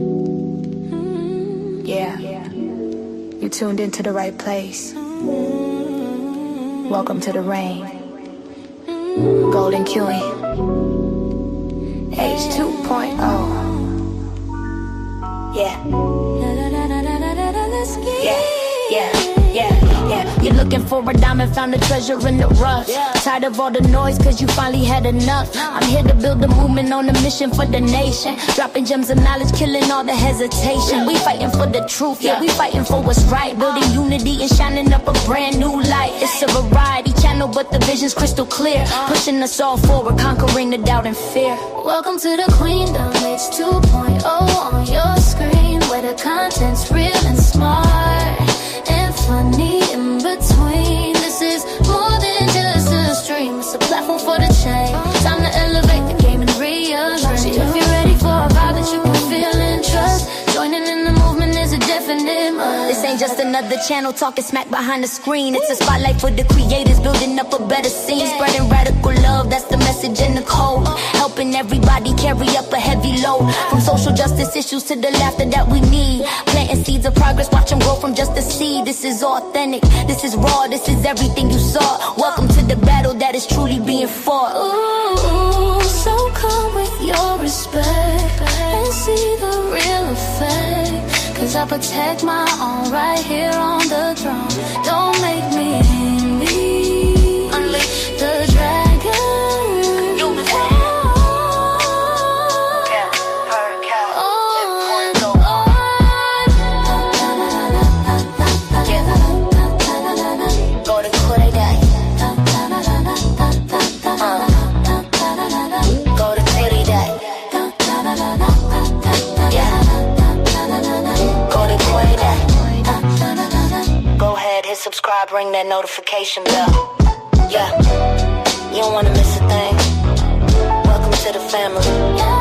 Yeah, you tuned into the right place. Welcome to the rain. Golden Queuing. H2.0. Yeah. You're looking for a diamond, found a treasure in the rough. Tired of all the noise, cause you finally had enough. I'm here to build a movement on a mission for the nation. Dropping gems of knowledge, killing all the hesitation. We fighting for the truth, yeah, we fighting for what's right. Building unity and shining up a brand new light. It's a variety channel, but the vision's crystal clear. Pushing us all forward, conquering the doubt and fear. Welcome to the Queendom, it's 2.0 on your screen, where the content's real and smart and funny in between. This is more than just a stream, it's a platform for the change. Time to elevate the game and realize. If you're ready for a vibe that you can feel and trust, joining in the movement is a definite must. This ain't just another channel talking smack behind the screen. It's a spotlight for the creators, building up a better scene. Spreading radical love, that's the message in the code. Helping everybody carry up a heavy load. From social justice issues to the laughter that we need. Planting seeds of progress, watch them grow from just a seed. This is authentic, this is raw, this is everything you saw. Welcome to the battle that is truly being fought. Ooh, so come with your respect and see the real effect. Cause I protect my own right here on the throne. Don't make me envy. Unleash the dragon. Subscribe, ring that notification bell. Yeah, you don't wanna miss a thing. Welcome to the family. Yeah.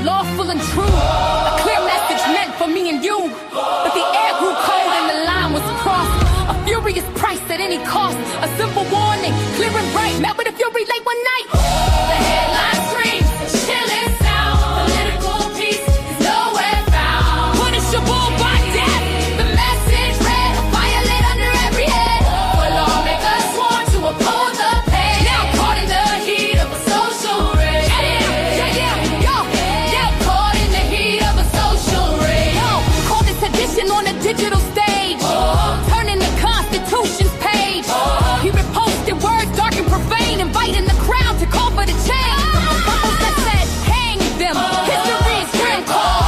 Lawful and true, a clear message meant for me and you. But the air grew cold and the line was crossed. A furious price at any cost. A simple warning, clear and bright, met with a fury late one night. The headline screams, chilling sound. Political peace is nowhere found. Punishable by death. The message read, a fire lit under every head. For lawmakers sworn to oppose the pay. Now caught in the heat of a social rage. On a digital stage, turning the Constitution's page. He reposted words dark and profane, inviting the crowd to call for the change. Bubbles that said, hang them, history is grim call.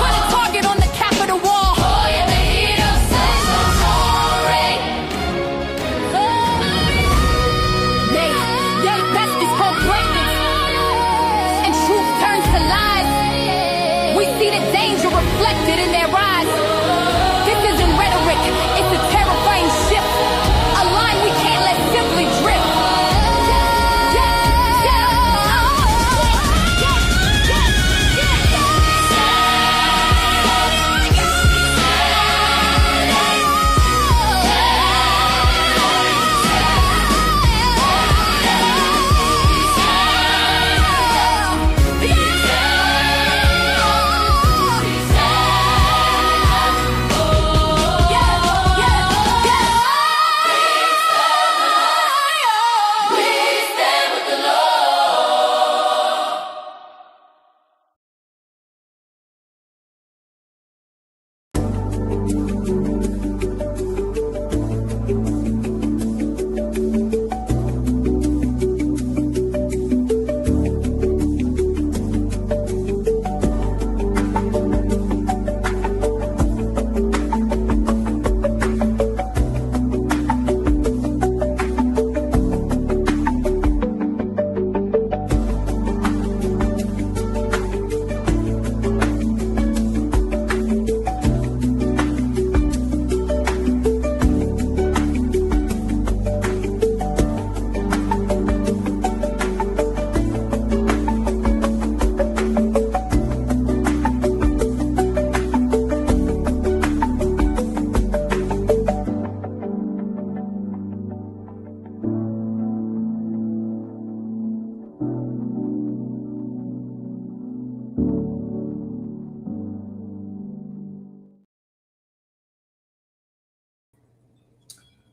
Put a target on the Capitol wall. In the heat of celebrate. They best is for greatness, and truth turns to lies. We see the danger reflected in their eyes. It's a terrifying shift, a line we can't let simply drift.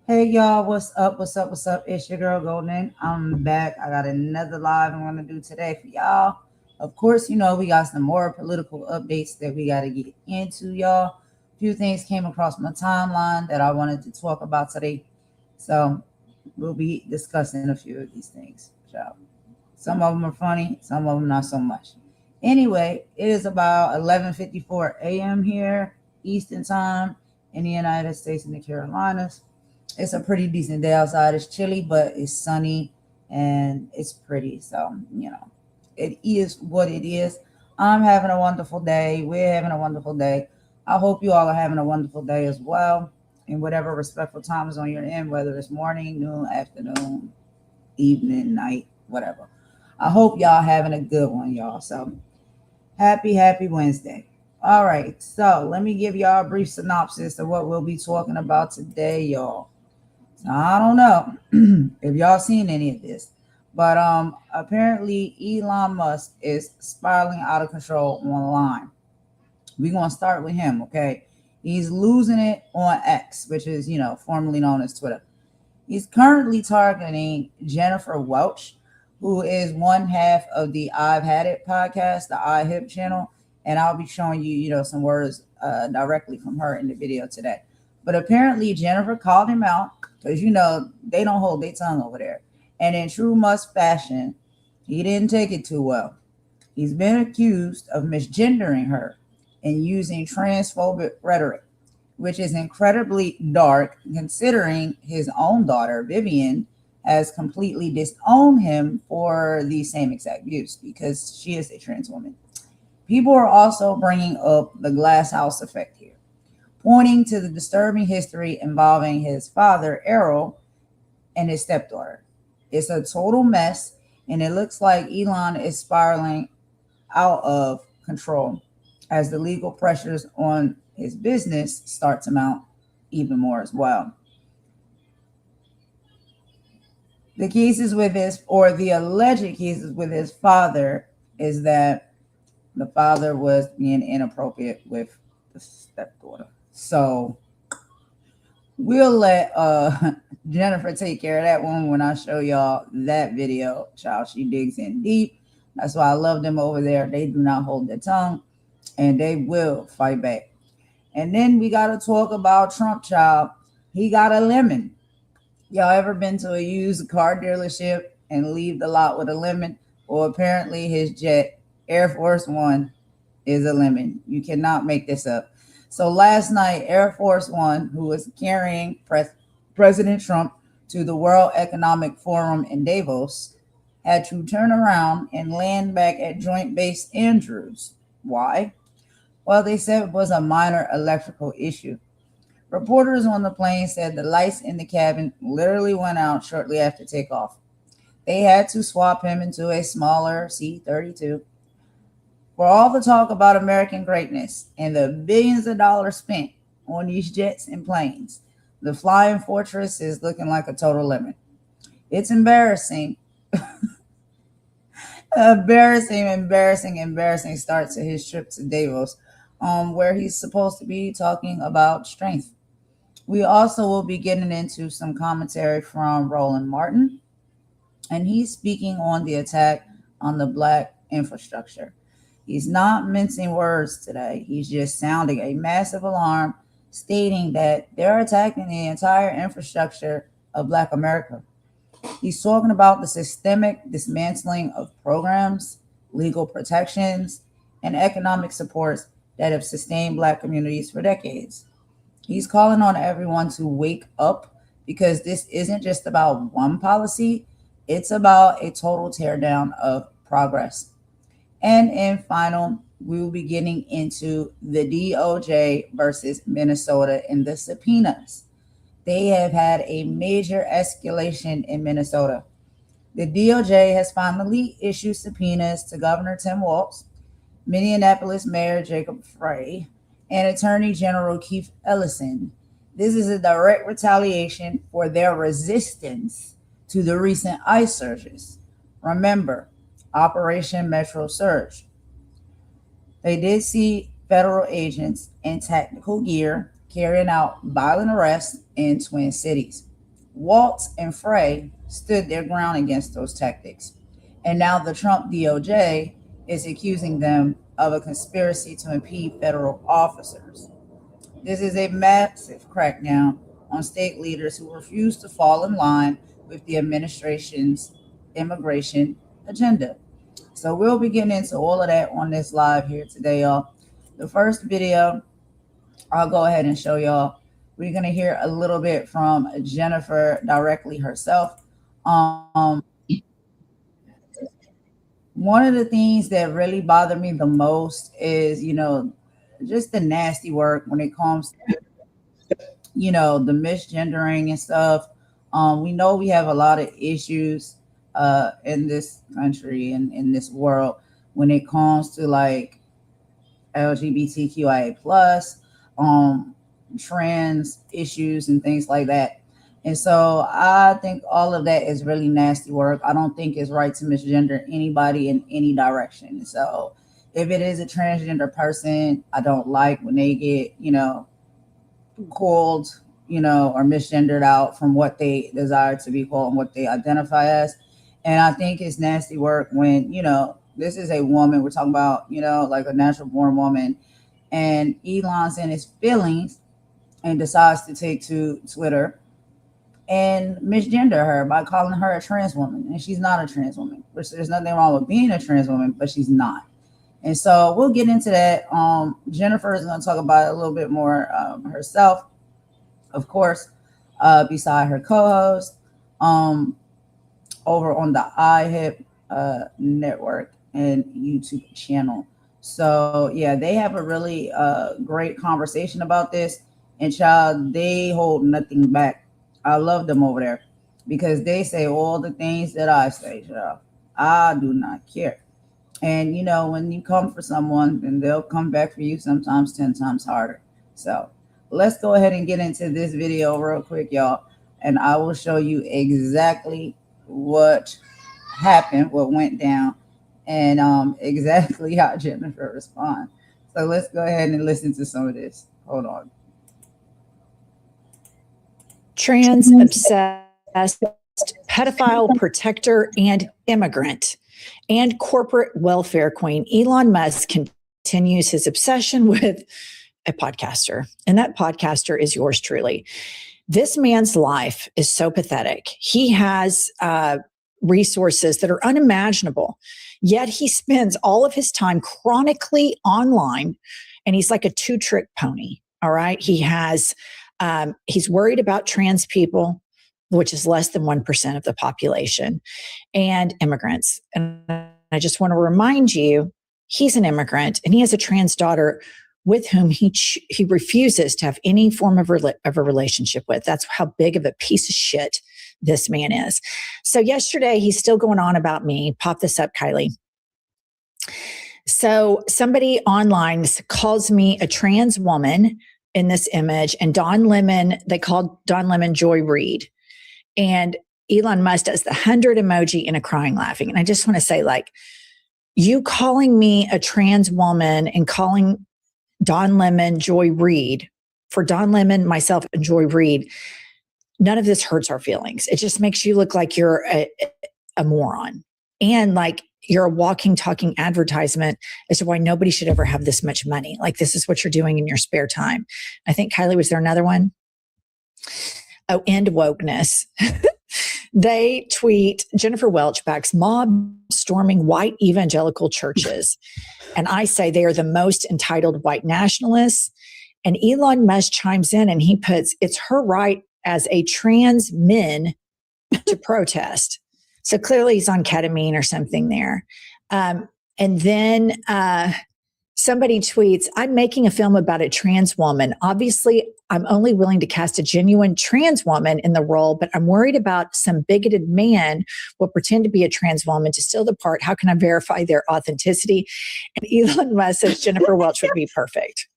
Hey y'all, what's up? What's up? What's up? It's your girl Golden. I'm back. I got another live I'm gonna do today for y'all. Of course, we got some more political updates that we gotta get into, y'all. A few things came across my timeline that I wanted to talk about today. So we'll be discussing a few of these things. So some of them are funny, some of them not so much. Anyway, it is about 11:54 a.m. here, Eastern Time in the United States and the Carolinas. It's a pretty decent day outside. It's chilly, but it's sunny and it's pretty. So, it is what it is. I'm having a wonderful day. We're having a wonderful day. I hope you all are having a wonderful day as well. In whatever respectful time is on your end, whether it's morning, noon, afternoon, evening, night, whatever. I hope y'all having a good one, y'all. So happy Wednesday. All right, so let me give y'all a brief synopsis of what we'll be talking about today, y'all. So I don't know if y'all seen any of this, but apparently Elon Musk is spiraling out of control online. We're gonna start with him, okay? He's losing it on X, which is formerly known as Twitter. He's currently targeting Jennifer Welch, who is one half of the I've Had It podcast, the IHIP channel, and I'll be showing you, some words directly from her in the video today. But apparently Jennifer called him out because they don't hold their tongue over there. And in true Musk fashion, he didn't take it too well. He's been accused of misgendering her and using transphobic rhetoric, which is incredibly dark considering his own daughter, Vivian, has completely disowned him for the same exact views because she is a trans woman. People are also bringing up the glass house effect here, pointing to the disturbing history involving his father, Errol, and his stepdaughter. It's a total mess, and it looks like Elon is spiraling out of control as the legal pressures on his business start to mount even more as well. The cases with the alleged cases with his father is that the father was being inappropriate with the stepdaughter. So we'll let Jennifer take care of that one when I show y'all that video. Child, she digs in deep. That's why I love them over there. They do not hold their tongue and they will fight back. And then we got to talk about Trump, child. He got a lemon. Y'all ever been to a used car dealership and leave the lot with a lemon? Well, apparently his jet, Air Force One, is a lemon. You cannot make this up. So last night, Air Force One, who was carrying President Trump to the World Economic Forum in Davos, had to turn around and land back at Joint Base Andrews. Why? Well, they said it was a minor electrical issue. Reporters on the plane said the lights in the cabin literally went out shortly after takeoff. They had to swap him into a smaller C-32. For all the talk about American greatness and the billions of dollars spent on these jets and planes, the flying fortress is looking like a total lemon. It's embarrassing. Embarrassing start to his trip to Davos, where he's supposed to be talking about strength. We also will be getting into some commentary from Roland Martin, and he's speaking on the attack on the Black infrastructure. He's not mincing words today. He's just sounding a massive alarm, stating that they're attacking the entire infrastructure of Black America. He's talking about the systemic dismantling of programs, legal protections, and economic supports that have sustained Black communities for decades. He's calling on everyone to wake up because this isn't just about one policy, it's about a total teardown of progress. And in final, we will be getting into the DOJ versus Minnesota and the subpoenas. They have had a major escalation in Minnesota. The DOJ has finally issued subpoenas to Governor Tim Walz, Minneapolis Mayor Jacob Frey, and Attorney General Keith Ellison. This is a direct retaliation for their resistance to the recent ICE surges. Remember, Operation Metro Surge. They did see federal agents in technical gear carrying out violent arrests in Twin Cities. Walz and Frey stood their ground against those tactics. And now the Trump DOJ is accusing them of a conspiracy to impede federal officers. This is a massive crackdown on state leaders who refuse to fall in line with the administration's immigration agenda. So we'll be getting into all of that on this live here today, y'all. The first video, I'll go ahead and show y'all. We're going to hear a little bit from Jennifer directly herself. One of the things that really bother me the most is, just the nasty work when it comes to, the misgendering and stuff. We know we have a lot of issues in this country and in this world when it comes to like LGBTQIA plus, trans issues and things like that. And so I think all of that is really nasty work. I don't think it's right to misgender anybody in any direction. So if it is a transgender person, I don't like when they get, called, or misgendered out from what they desire to be called and what they identify as. And I think it's nasty work when, this is a woman we're talking about, like a natural born woman, and Elon's in his feelings and decides to take to Twitter and misgender her by calling her a trans woman. And she's not a trans woman, which there's nothing wrong with being a trans woman, but she's not. And so we'll get into that. Jennifer is going to talk about it a little bit more herself, of course, beside her co-host over on the IHIP network and YouTube channel. So yeah, they have a really great conversation about this, and child, they hold nothing back. I love them over there because they say all the things that I say, child. I do not care. And when you come for someone, then they'll come back for you sometimes 10 times harder. So let's go ahead and get into this video real quick, y'all, and I will show you exactly what happened, what went down, and exactly how Jennifer responds. So let's go ahead and listen to some of this. Hold on. Trans obsessed, pedophile protector, and immigrant, and corporate welfare queen, Elon Musk continues his obsession with a podcaster, and that podcaster is yours truly. This man's life is so pathetic. He has resources that are unimaginable, yet he spends all of his time chronically online, and he's like a two-trick pony. All right. He has, he's worried about trans people, which is less than 1% of the population, and immigrants. And I just want to remind you, he's an immigrant and he has a trans daughter with whom he refuses to have any form of a relationship with. That's how big of a piece of shit this man is. So yesterday, he's still going on about me. Pop this up, Kylie. So somebody online calls me a trans woman in this image, and Don Lemon, they called Don Lemon Joy Reid. And Elon Musk does the 100 emoji and a crying laughing. And I just want to say, like, you calling me a trans woman and calling Don Lemon Joy Reid, for Don Lemon, myself, and Joy Reid, none of this hurts our feelings. It just makes you look like you're a moron. And like you're a walking, talking advertisement as to why nobody should ever have this much money. Like, this is what you're doing in your spare time. I think, Kylie, was there another one? Oh, end wokeness. They tweet, Jennifer Welch backs mob storming white evangelical churches. And I say they are the most entitled white nationalists. And Elon Musk chimes in and he puts, it's her right as a trans men to protest. So clearly he's on ketamine or something there. And then somebody tweets, I'm making a film about a trans woman. Obviously, I'm only willing to cast a genuine trans woman in the role, but I'm worried about some bigoted man will pretend to be a trans woman to steal the part. How can I verify their authenticity? And Elon Musk says Jennifer Welch would be perfect.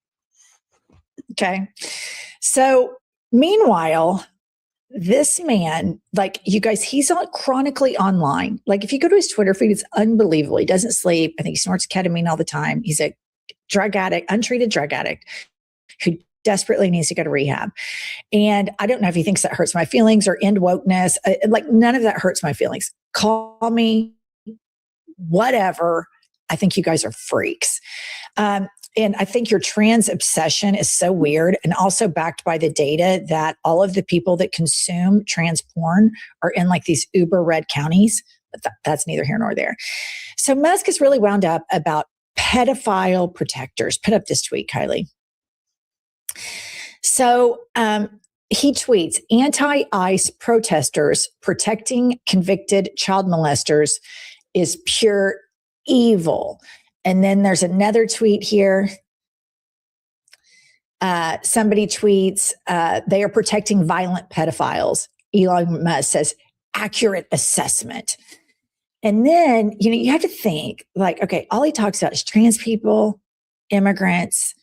Okay. So meanwhile, this man, like, you guys, he's chronically online. Like, if you go to his Twitter feed, it's unbelievable. He doesn't sleep. I think he snorts ketamine all the time. He's a drug addict, untreated drug addict who desperately needs to go to rehab. And I don't know if he thinks that hurts my feelings or end wokeness. Like none of that hurts my feelings. Call me whatever. I think you guys are freaks. And I think your trans obsession is so weird and also backed by the data that all of the people that consume trans porn are in like these uber red counties. But that's neither here nor there. So Musk is really wound up about pedophile protectors. Put up this tweet, Kylie. So he tweets, anti-ICE protesters protecting convicted child molesters is pure evil. And then there's another tweet here. Somebody tweets, they are protecting violent pedophiles. Elon Musk says, accurate assessment. And then, you have to think like, okay, all he talks about is trans people, immigrants,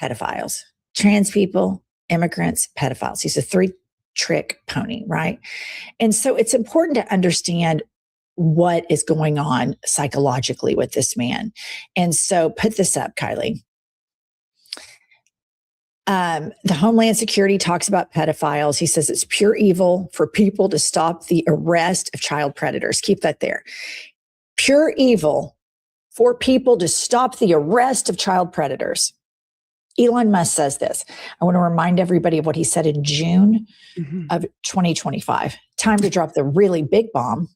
pedophiles. Trans people, immigrants, pedophiles. He's a three-trick pony, right? And so it's important to understand what is going on psychologically with this man. And so put this up, Kylie. The Homeland Security talks about pedophiles. He says it's pure evil for people to stop the arrest of child predators. Keep that there. Pure evil for people to stop the arrest of child predators. Elon Musk says this. I want to remind everybody of what he said in June of 2025. Time to drop the really big bomb.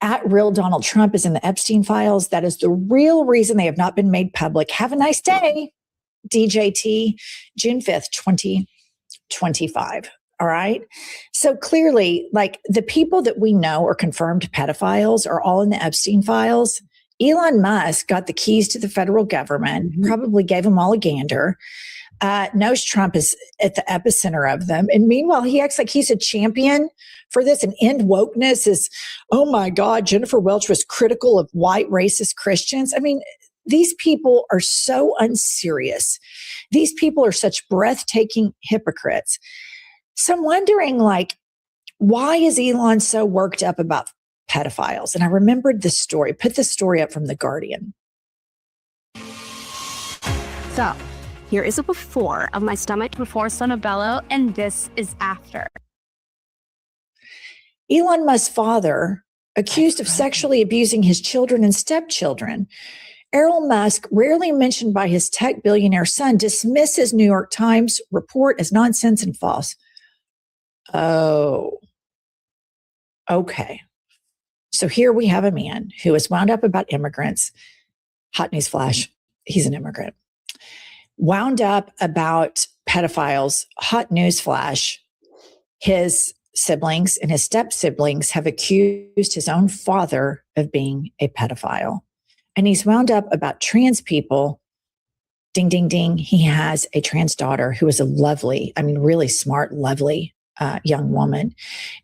At real Donald Trump is in the Epstein files. That is the real reason they have not been made public. Have a nice day. DJT, June 5th, 2025. All right. So clearly, like the people that we know are confirmed pedophiles are all in the Epstein files. Elon Musk got the keys to the federal government, probably gave them all a gander, knows Trump is at the epicenter of them. And meanwhile, he acts like he's a champion for this and end wokeness is, oh my God, Jennifer Welch was critical of white racist Christians. I mean, these people are so unserious. These people are such breathtaking hypocrites. So I'm wondering, like, why is Elon so worked up about pedophiles? And I remembered this story. Put this story up from The Guardian. So here is a before of my stomach before Sonobello, and this is after. Elon Musk's father accused of sexually abusing his children and stepchildren. Elon Musk, rarely mentioned by his tech billionaire son, dismisses New York Times report as nonsense and false. Oh, okay. So here we have a man who is wound up about immigrants. Hot news flash, he's an immigrant. Wound up about pedophiles. Hot news flash, his siblings and his step siblings have accused his own father of being a pedophile. And he's wound up about trans people. Ding, ding, ding. He has a trans daughter who is a lovely, really smart, lovely young woman.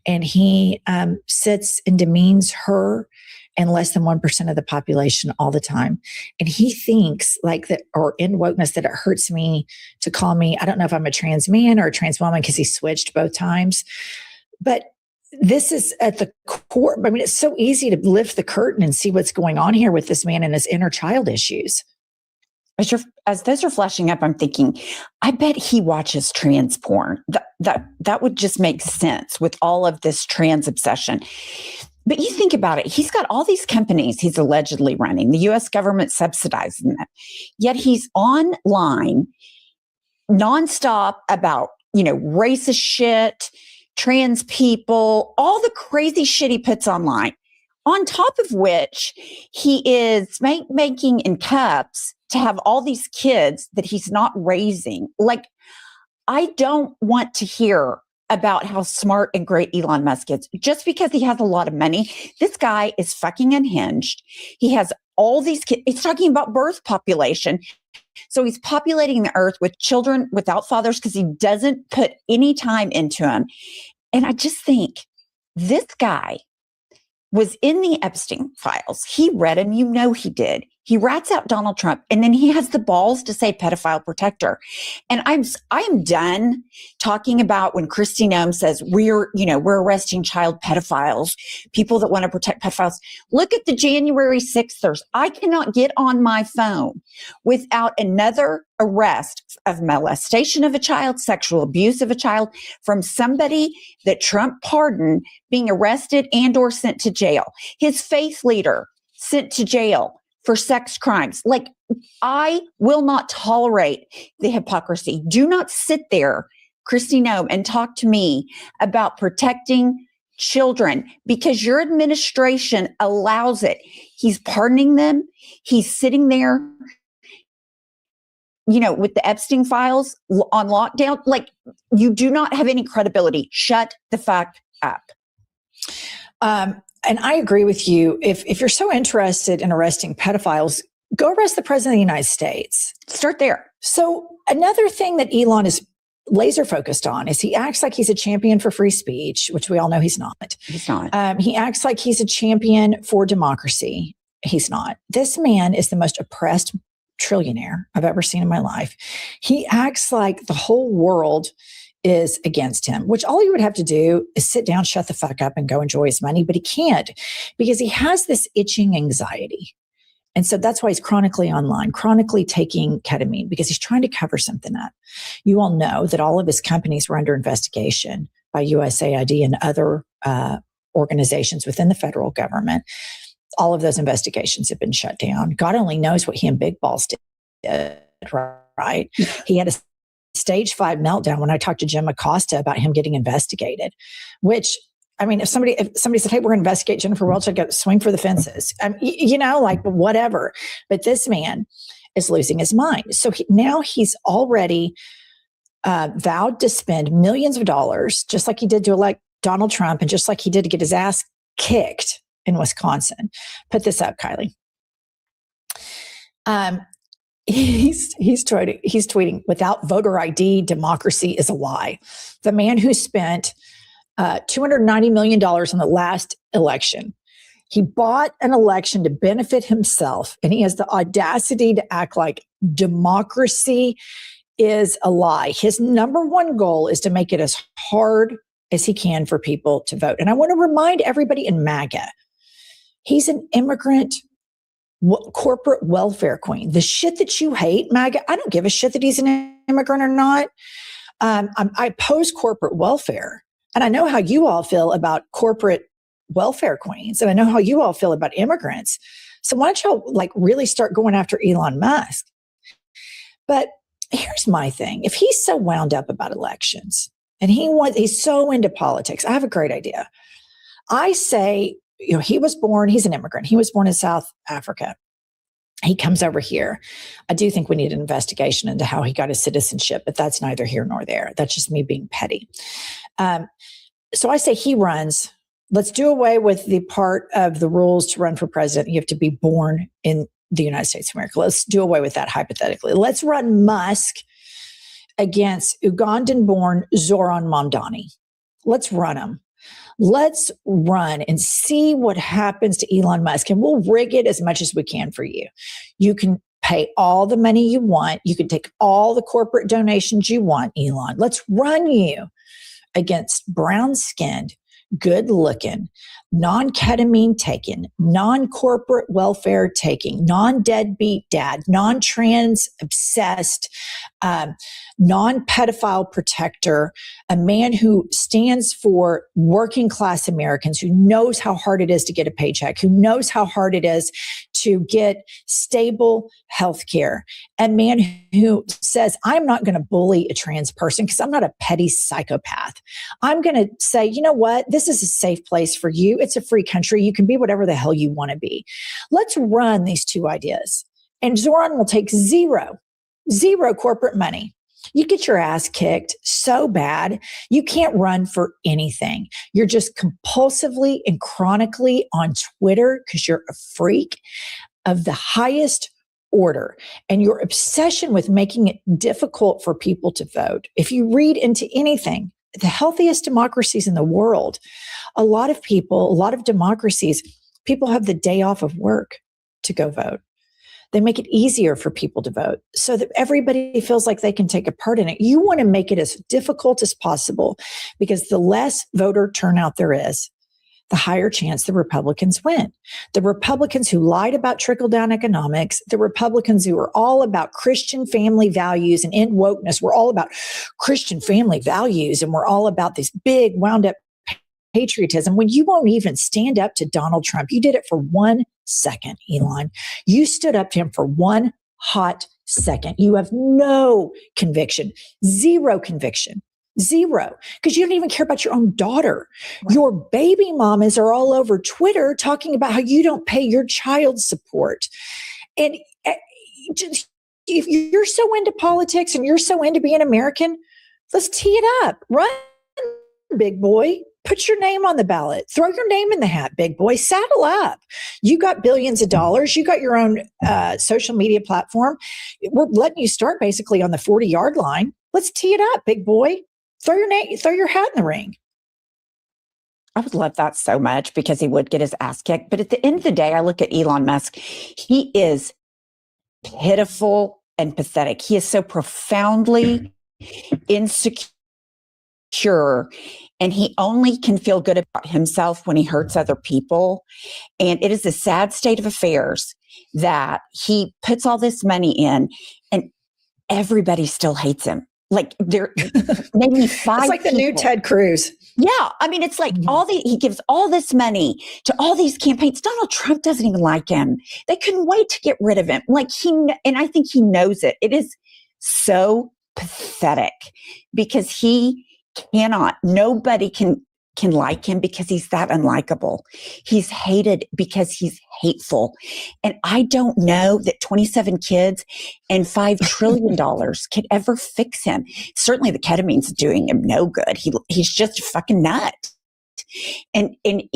And he sits and demeans her and less than 1% of the population all the time. And he thinks like that, or in wokeness, that it hurts me to call me, I don't know if I'm a trans man or a trans woman because he switched both times. But this is at the core. I mean, it's so easy to lift the curtain and see what's going on here with this man and his inner child issues. As those are flashing up, I'm thinking, I bet he watches trans porn. That would just make sense with all of this trans obsession. But you think about it, he's got all these companies he's allegedly running, the U.S. government subsidizing them. Yet he's online nonstop about, racist shit, trans people, all the crazy shit he puts online. On top of which he is making in cups to have all these kids that he's not raising. Like, I don't want to hear about how smart and great Elon Musk is just because he has a lot of money. This guy is fucking unhinged. He has all these kids. He's talking about birth population. So he's populating the earth with children without fathers because he doesn't put any time into them. And I just think this guy was in the Epstein files. He read them, he did. He rats out Donald Trump, and then he has the balls to say pedophile protector. And I'm done talking about when Kristi Noem says we're arresting child pedophiles, people that want to protect pedophiles. Look at the January 6thers. I cannot get on my phone without another arrest of molestation of a child, sexual abuse of a child from somebody that Trump pardoned being arrested and or sent to jail. His faith leader sent to jail for sex crimes. Like, I will not tolerate the hypocrisy. Do not sit there, Kristi Noem, and talk to me about protecting children because your administration allows it. He's pardoning them. He's sitting there, with the Epstein files on lockdown. Like, you do not have any credibility. Shut the fuck up. And I agree with you. If you're so interested in arresting pedophiles, go arrest the president of the United States. Start there. So another thing that Elon is laser focused on is he acts like he's a champion for free speech, which we all know he's not. He's not. He acts like he's a champion for democracy. He's not. This man is the most oppressed trillionaire I've ever seen in my life. He acts like the whole world is against him, which all he would have to do is sit down, shut the fuck up, and go enjoy his money. But he can't because he has this itching anxiety. And so that's why he's chronically online, chronically taking ketamine because he's trying to cover something up. You all know that all of his companies were under investigation by USAID and other organizations within the federal government. All of those investigations have been shut down. God only knows what he and Big Balls did, right? He had a stage 5 meltdown when I talked to Jim Acosta about him getting investigated, which, I mean, if somebody said, hey, we're going to investigate Jennifer Welch, I'd go swing for the fences, like whatever. But this man is losing his mind. So now he's already vowed to spend millions of dollars, just like he did to elect Donald Trump and just like he did to get his ass kicked in Wisconsin. Put this up, Kylie. He's tweeting, without voter ID, democracy is a lie. The man who spent $290 million on the last election, he bought an election to benefit himself, and he has the audacity to act like democracy is a lie. His number one goal is to make it as hard as he can for people to vote. And I want to remind everybody in MAGA, he's an immigrant corporate welfare queen. The shit that you hate, MAGA, I don't give a shit that he's an immigrant or not. I oppose corporate welfare. And I know how you all feel about corporate welfare queens. And I know how you all feel about immigrants. So why don't y'all really start going after Elon Musk? But here's my thing. If he's so wound up about elections and he's so into politics, I have a great idea. I say, he's an immigrant. He was born in South Africa. He comes over here. I do think we need an investigation into how he got his citizenship, but that's neither here nor there. That's just me being petty. So I say he runs. Let's do away with the part of the rules to run for president. You have to be born in the United States of America. Let's do away with that hypothetically. Let's run Musk against Ugandan-born Zoran Mamdani. Let's run him. Let's run and see what happens to Elon Musk, and we'll rig it as much as we can for you. You can pay all the money you want. You can take all the corporate donations you want, Elon. Let's run you against brown-skinned, good-looking, non-ketamine taking, non-corporate welfare taking, non-deadbeat dad, non-trans obsessed, non-pedophile protector, a man who stands for working class Americans, who knows how hard it is to get a paycheck, who knows how hard it is to get stable health care, a man who says, I'm not going to bully a trans person because I'm not a petty psychopath. I'm going to say, you know what? This is a safe place for you. It's a free country. You can be whatever the hell you want to be. Let's run these two ideas. And Zoran will take zero corporate money. You get your ass kicked so bad, you can't run for anything. You're just compulsively and chronically on Twitter because you're a freak of the highest order. And your obsession with making it difficult for people to vote. If you read into anything, the healthiest democracies in the world, a lot of democracies, people have the day off of work to go vote. They make it easier for people to vote so that everybody feels like they can take a part in it. You want to make it as difficult as possible, because the less voter turnout there is, the higher chance the Republicans win. The Republicans who lied about trickle-down economics, the Republicans who are all about Christian family values and end wokeness, we're all about Christian family values, and we're all about this big wound up patriotism. When you won't even stand up to Donald Trump, you did it for 1 second, Elon. You stood up to him for 1 hot second. You have no conviction, zero conviction. Zero, because you don't even care about your own daughter. Right. Your baby mamas are all over Twitter talking about how you don't pay your child support. And if you're so into politics and you're so into being American, let's tee it up. Run, big boy. Put your name on the ballot. Throw your name in the hat, big boy. Saddle up. You got billions of dollars. You got your own social media platform. We're letting you start basically on the 40-yard line. Let's tee it up, big boy. Throw your hat in the ring. I would love that so much, because he would get his ass kicked. But at the end of the day, I look at Elon Musk. He is pitiful and pathetic. He is so profoundly insecure, and he only can feel good about himself when he hurts other people. And it is a sad state of affairs that he puts all this money in and everybody still hates him. Like, there maybe 5 It's like the new Ted Cruz. Yeah. I mean, it's like he gives all this money to all these campaigns. Donald Trump doesn't even like him. They couldn't wait to get rid of him. And I think he knows it. It is so pathetic, because he cannot, nobody can like him, because he's that unlikable. He's hated because he's hateful. And I don't know that 27 kids and $5 trillion could ever fix him. Certainly the ketamine's doing him no good. He's just a fucking nut. And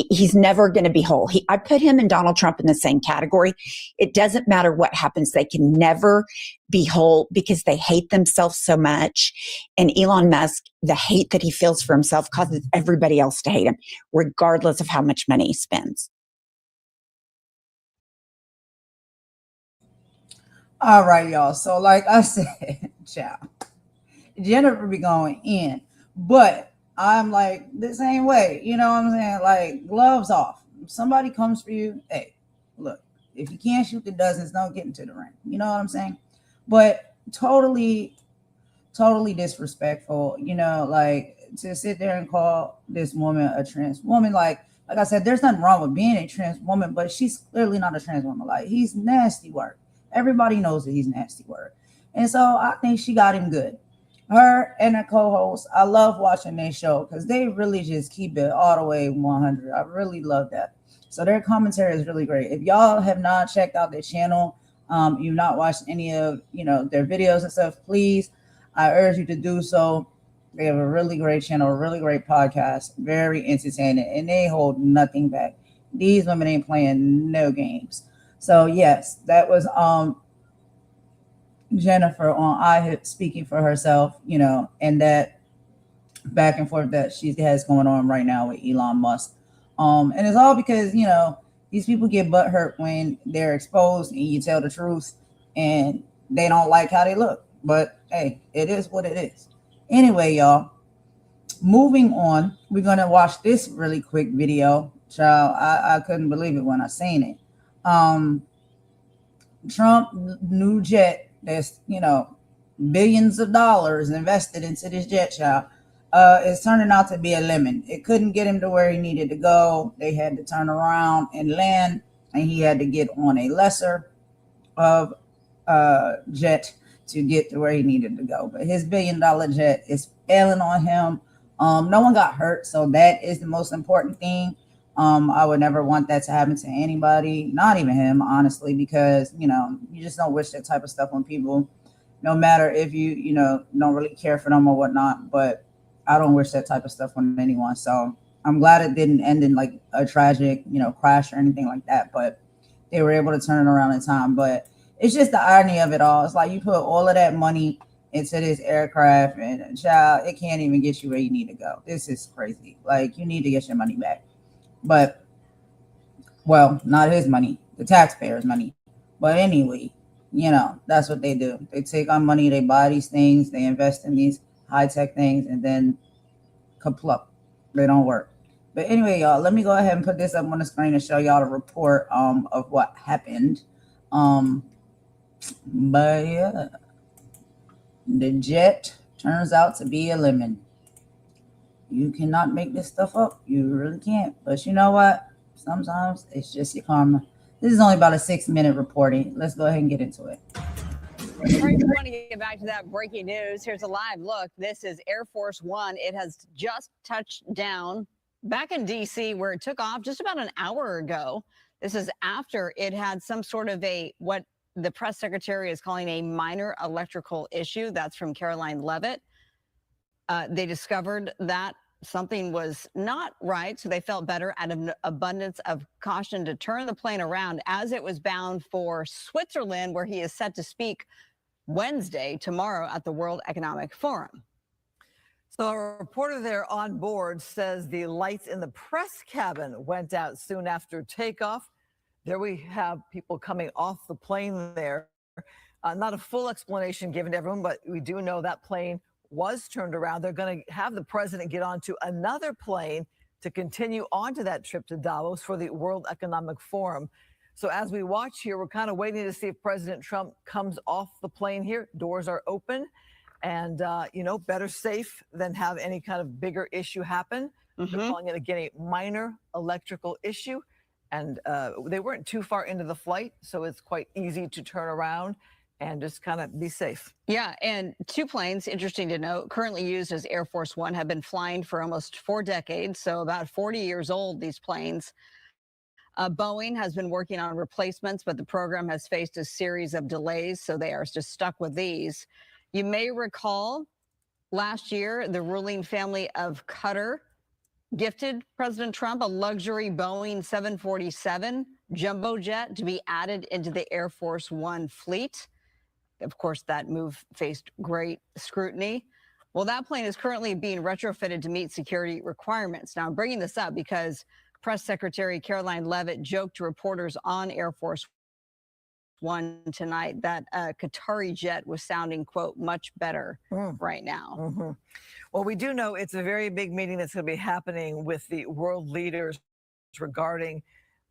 he's never going to be whole. I put him and Donald Trump in the same category. It doesn't matter what happens. They can never be whole, because they hate themselves so much. And Elon Musk, the hate that he feels for himself causes everybody else to hate him, regardless of how much money he spends. All right, y'all. So like I said, ciao. Jennifer be going in, but I'm like the same way, you know what I'm saying? Like, gloves off. If somebody comes for you, hey, look, if you can't shoot the dozens, don't get into the ring. You know what I'm saying? But totally disrespectful, you know, like, to sit there and call this woman a trans woman. Like I said, there's nothing wrong with being a trans woman, but she's clearly not a trans woman. Like, he's nasty work. Everybody knows that he's nasty work. And so I think she got him good. Her and her co-host, I love watching their show, because they really just keep it all the way 100. I really love that. So their commentary is really great. If y'all have not checked out their channel, you've not watched any of their videos and stuff, please, I urge you to do so. They have a really great channel, a really great podcast, very entertaining, and they hold nothing back. These women ain't playing no games. So yes, that was Jennifer on IHIP speaking for herself, and that back and forth that she has going on right now with Elon Musk. And it's all because, these people get butthurt when they're exposed and you tell the truth and they don't like how they look. But hey, it is what it is. Anyway, y'all, moving on, we're going to watch this really quick video. Child, I couldn't believe it when I seen it. Trump new jet that's, billions of dollars invested into this jet, child, is turning out to be a lemon. It couldn't get him to where he needed to go. They had to turn around and land, and he had to get on a lesser of jet to get to where he needed to go. But his $1 billion jet is failing on him. No one got hurt, so that is the most important thing. I would never want that to happen to anybody, not even him, honestly, because, you just don't wish that type of stuff on people, no matter if you, don't really care for them or whatnot. But I don't wish that type of stuff on anyone. So I'm glad it didn't end in like a tragic, crash or anything like that. But they were able to turn it around in time. But it's just the irony of it all. It's like you put all of that money into this aircraft, and child, it can't even get you where you need to go. This is crazy. Like, you need to get your money back. But, well, not his money, the taxpayers' money. But anyway, You know, that's what they do. They take our money, they buy these things, they invest in these high-tech things, and then kaplup, they don't work. But anyway, y'all, let me go ahead and put this up on the screen and show y'all the report of what happened. But yeah, the jet turns out to be a lemon. You cannot make this stuff up. You really can't. But you know what? Sometimes it's just your karma. This is only about a 6-minute reporting. Let's go ahead and get into it. Right, we want to get back to that breaking news. Here's a live look. This is Air Force One. It has just touched down back in D.C., where it took off just about an hour ago. This is after it had some sort of what the press secretary is calling a minor electrical issue. That's from Caroline Leavitt. They discovered that something was not right, so they felt better out of an abundance of caution to turn the plane around as it was bound for Switzerland, where he is set to speak Wednesday, tomorrow, at the World Economic Forum. So a reporter there on board says the lights in the press cabin went out soon after takeoff. There we have people coming off the plane there. Not a full explanation given to everyone, but we do know that plane was turned around. They're going to have the president get onto another plane to continue on to that trip to Davos for the World Economic Forum. So as we watch here, we're kind of waiting to see if President Trump comes off the plane here. Doors are open, and, better safe than have any kind of bigger issue happen. They're calling it, again, a minor electrical issue. And they weren't too far into the flight, so it's quite easy to turn around and just kind of be safe. Yeah, and 2 planes, interesting to note, currently used as Air Force One, have been flying for almost 4 decades, so about 40 years old, these planes. Boeing has been working on replacements, but the program has faced a series of delays, so they are just stuck with these. You may recall last year, the ruling family of Qatar gifted President Trump a luxury Boeing 747 jumbo jet to be added into the Air Force One fleet. Of course, that move faced great scrutiny. Well, that plane is currently being retrofitted to meet security requirements. Now, I'm bringing this up because Press Secretary Caroline Leavitt joked to reporters on Air Force One tonight that a Qatari jet was sounding, quote, much better right now. Well, we do know it's a very big meeting that's going to be happening with the world leaders regarding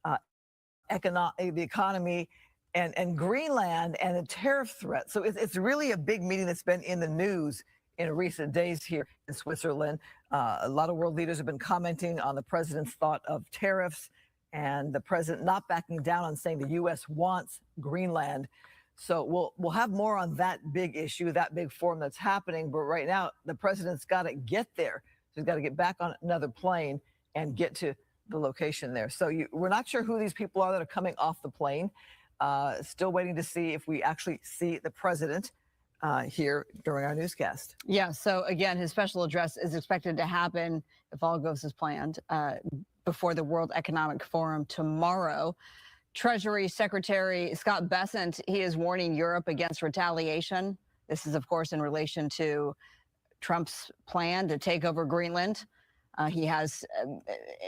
the economy and Greenland and the tariff threat. So it's really a big meeting that's been in the news in recent days here in Switzerland. A lot of world leaders have been commenting on the president's thought of tariffs and the president not backing down on saying the U.S. wants Greenland. So we'll have more on that big issue, that big forum that's happening. But right now, the president's got to get there. So he's got to get back on another plane and get to the location there. So we're not sure who these people are that are coming off the plane. Still waiting to see if we actually see the president here during our newscast. Yeah, so again, his special address is expected to happen, if all goes as planned, before the World Economic Forum tomorrow. Treasury Secretary Scott Bessent, he is warning Europe against retaliation. This is, of course, in relation to Trump's plan to take over Greenland. He has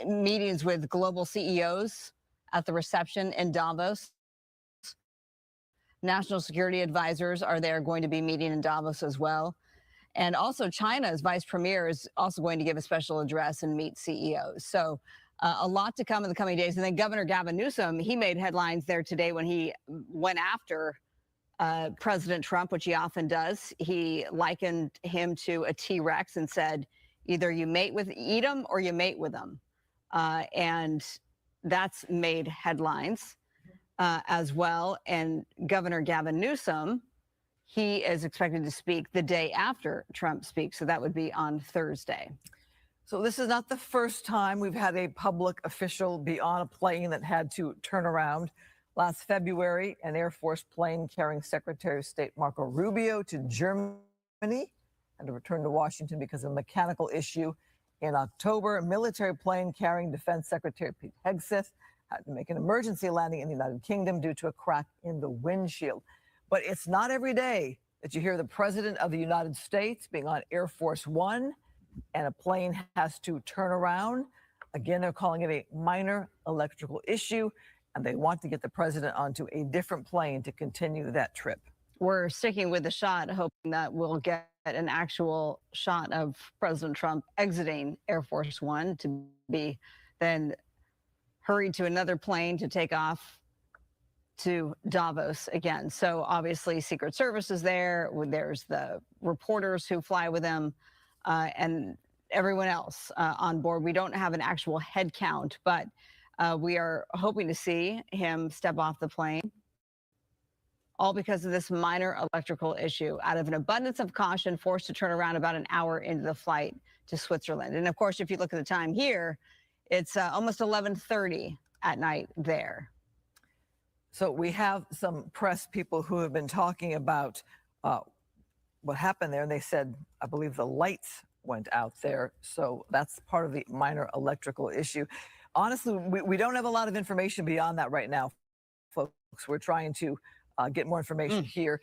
meetings with global CEOs at the reception in Davos. National security advisors are there going to be meeting in Davos as well. And also China's vice premier is also going to give a special address and meet CEOs. So a lot to come in the coming days. And then Governor Gavin Newsom, he made headlines there today when he went after President Trump, which he often does. He likened him to a T-Rex and said, either you eat him or you mate with him. And that's made headlines as well. And Governor Gavin Newsom, he is expected to speak the day after Trump speaks. So that would be on Thursday. So this is not the first time we've had a public official be on a plane that had to turn around. Last February, an Air Force plane carrying Secretary of State Marco Rubio to Germany had to return to Washington because of a mechanical issue. In October, a military plane carrying Defense Secretary Pete Hegseth had to make an emergency landing in the United Kingdom due to a crack in the windshield. But it's not every day that you hear the President of the United States being on Air Force One and a plane has to turn around. Again, they're calling it a minor electrical issue. and they want to get the president onto a different plane to continue that trip. We're sticking with the shot, hoping that we'll get an actual shot of President Trump exiting Air Force One to be then hurried to another plane to take off to Davos again. So obviously Secret Service is there. There's the reporters who fly with him and everyone else on board. We don't have an actual head count, but we are hoping to see him step off the plane, all because of this minor electrical issue. Out of an abundance of caution, forced to turn around about an hour into the flight to Switzerland. And of course, if you look at the time here, it's almost 11:30 at night there. So we have some press people who have been talking about what happened there. And they said, I believe the lights went out there. So that's part of the minor electrical issue. Honestly, we don't have a lot of information beyond that right now, folks. We're trying to get more information here.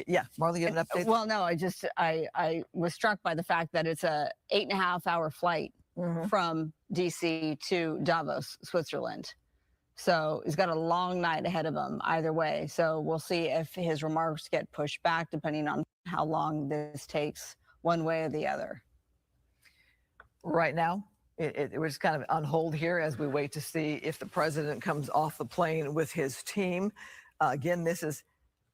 Yeah, Marley, you have an update? Well, no, I was struck by the fact that it's a 8.5-hour flight from DC to Davos, Switzerland. So he's got a long night ahead of him either way. So we'll see if his remarks get pushed back depending on how long this takes one way or the other. Right now, it was kind of on hold here as we wait to see if the president comes off the plane with his team. Again, this is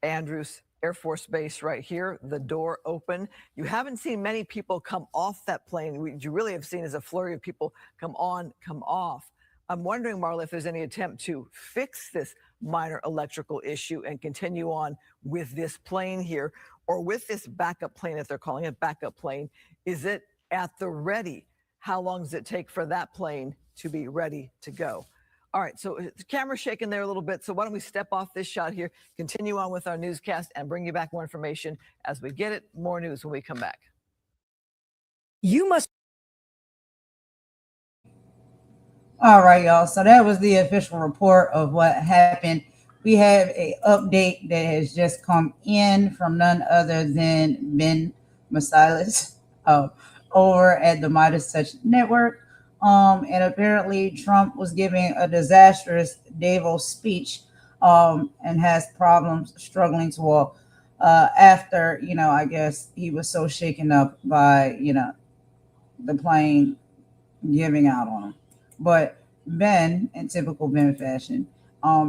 Andrews Air Force Base right here, the door open. You haven't seen many people come off that plane. What you really have seen is a flurry of people come on, come off. I'm wondering, Marla, if there's any attempt to fix this minor electrical issue and continue on with this plane here, or with this backup plane, if they're calling it backup plane. Is it at the ready? How long does it take for that plane to be ready to go? All right, so the camera's shaking there a little bit, so why don't we step off this shot here, continue on with our newscast, and bring you back more information as we get it. More news when we come back. You must. All right, y'all. So that was the official report of what happened. We have an update that has just come in from none other than Ben Masilis over at the Midas Touch Network. And apparently Trump was giving a disastrous Davos speech and has problems struggling to walk after, I guess he was so shaken up by, the plane giving out on him. But Ben, in typical Ben fashion,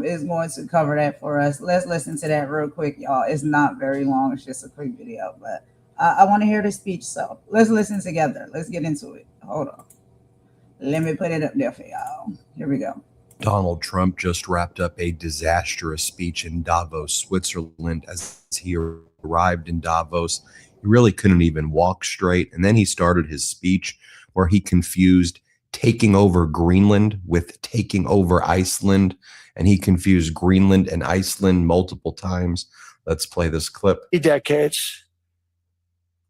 is going to cover that for us. Let's listen to that real quick, y'all. It's not very long. It's just a quick video, but I want to hear the speech. So let's listen together. Let's get into it. Hold on. Let me put it up there for y'all. Here we go. Donald Trump just wrapped up a disastrous speech in Davos, Switzerland. As he arrived in Davos, he really couldn't even walk straight. And then he started his speech where he confused taking over Greenland with taking over Iceland. And he confused Greenland and Iceland multiple times. Let's play this clip. Decades.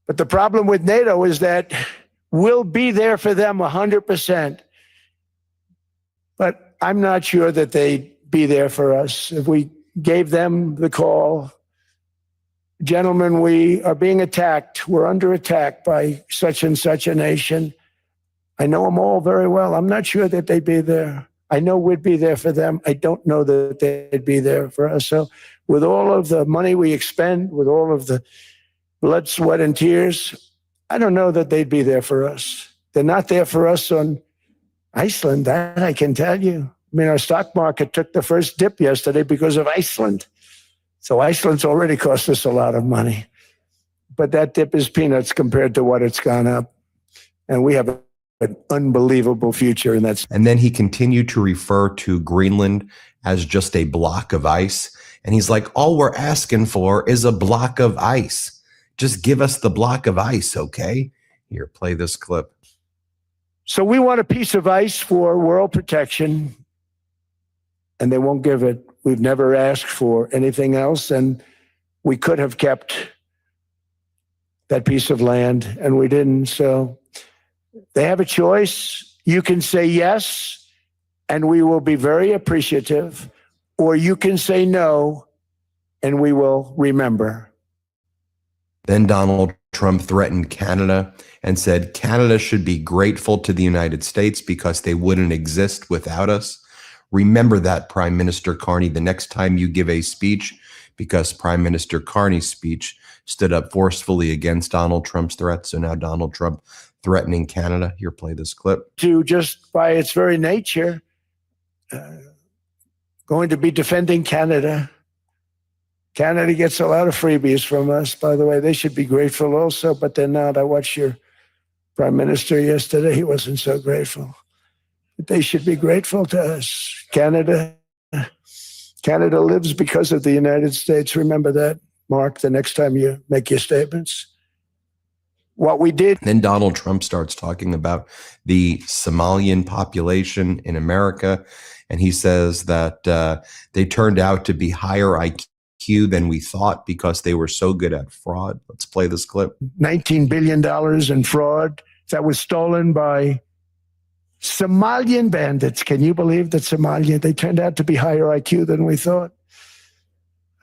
But the problem with NATO is that we'll be there for them 100%. But I'm not sure that they'd be there for us. If we gave them the call, gentlemen, we are being attacked. We're under attack by such and such a nation. I know them all very well. I'm not sure that they'd be there. I know we'd be there for them. I don't know that they'd be there for us. So with all of the money we expend, with all of the blood, sweat, and tears, I don't know that they'd be there for us. They're not there for us on Iceland, that I can tell you. I mean, our stock market took the first dip yesterday because of Iceland. So Iceland's already cost us a lot of money. But that dip is peanuts compared to what it's gone up. And we have an unbelievable future in that. And then he continued to refer to Greenland as just a block of ice. And he's like, all we're asking for is a block of ice. Just give us the block of ice, okay? Here, play this clip. So we want a piece of ice for world protection, and they won't give it. We've never asked for anything else, and we could have kept that piece of land, and we didn't. So they have a choice. You can say yes, and we will be very appreciative, or you can say no, and we will remember. Then Donald Trump threatened Canada and said Canada should be grateful to the United States because they wouldn't exist without us. Remember that, Prime Minister Carney, the next time you give a speech, because Prime Minister Carney's speech stood up forcefully against Donald Trump's threat. So now Donald Trump threatening Canada. Here, play this clip. To just by its very nature, going to be defending Canada. Canada gets a lot of freebies from us, by the way. They should be grateful also, but they're not. I watched your Prime Minister yesterday. He wasn't so grateful. But they should be grateful to us. Canada lives because of the United States. Remember that, Mark, the next time you make your statements. What we did. Then Donald Trump starts talking about the Somalian population in America. And he says that they turned out to be higher IQ than we thought because they were so good at fraud. Let's play this clip. $19 billion in fraud that was stolen by Somalian bandits. Can you believe that they turned out to be higher IQ than we thought?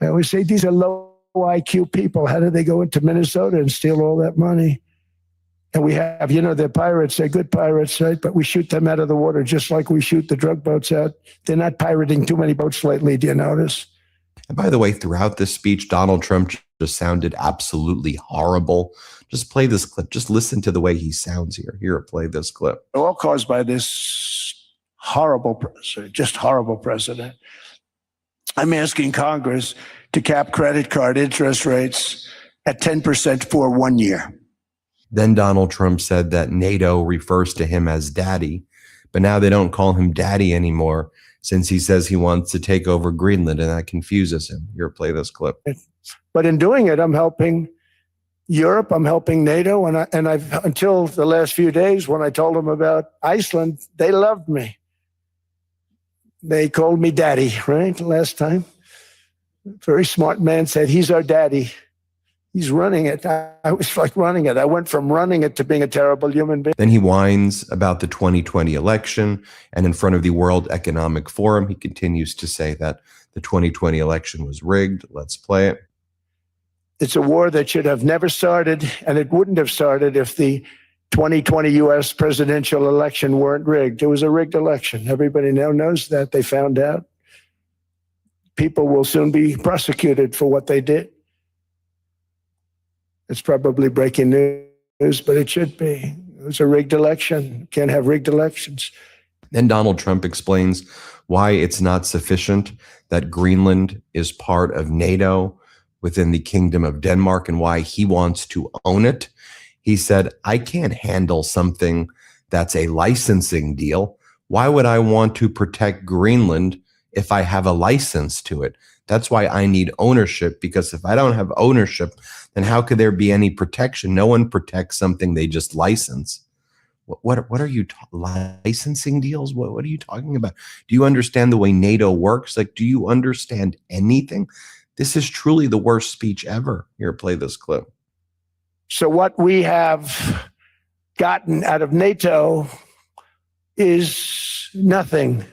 I always say these are low IQ people. How did they go into Minnesota and steal all that money? And we have, they're pirates. They're good pirates, right? But we shoot them out of the water just like we shoot the drug boats out. They're not pirating too many boats lately. Do you notice? And by the way, throughout this speech, Donald Trump just sounded absolutely horrible. Just play this clip. Just listen to the way he sounds here. Here, play this clip. All caused by this horrible president. I'm asking Congress to cap credit card interest rates at 10% for 1 year. Then Donald Trump said that NATO refers to him as daddy, but now they don't call him daddy anymore since he says he wants to take over Greenland, and that confuses him. Here, play this clip. But in doing it, I'm helping Europe, I'm helping NATO, and I've until the last few days when I told them about Iceland, they loved me. They called me daddy, right? Last time. Very smart man said, he's our daddy. He's running it. I was like running it. I went from running it to being a terrible human being. Then he whines about the 2020 election, and in front of the World Economic Forum, he continues to say that the 2020 election was rigged. Let's play it. It's a war that should have never started, and it wouldn't have started if the 2020 U.S. presidential election weren't rigged. It was a rigged election. Everybody now knows that. They found out. People will soon be prosecuted for what they did. It's probably breaking news, but it should be. It was a rigged election. Can't have rigged elections. Then Donald Trump explains why it's not sufficient that Greenland is part of NATO within the Kingdom of Denmark and why he wants to own it. He said, I can't handle something that's a licensing deal. Why would I want to protect Greenland if I have a license to it? That's why I need ownership, because if I don't have ownership, then how could there be any protection? No one protects something they just license. What are you licensing deals? What are you talking about? Do you understand the way NATO works? Like, do you understand anything? This is truly the worst speech ever. Here, play this clip. So what we have gotten out of NATO is nothing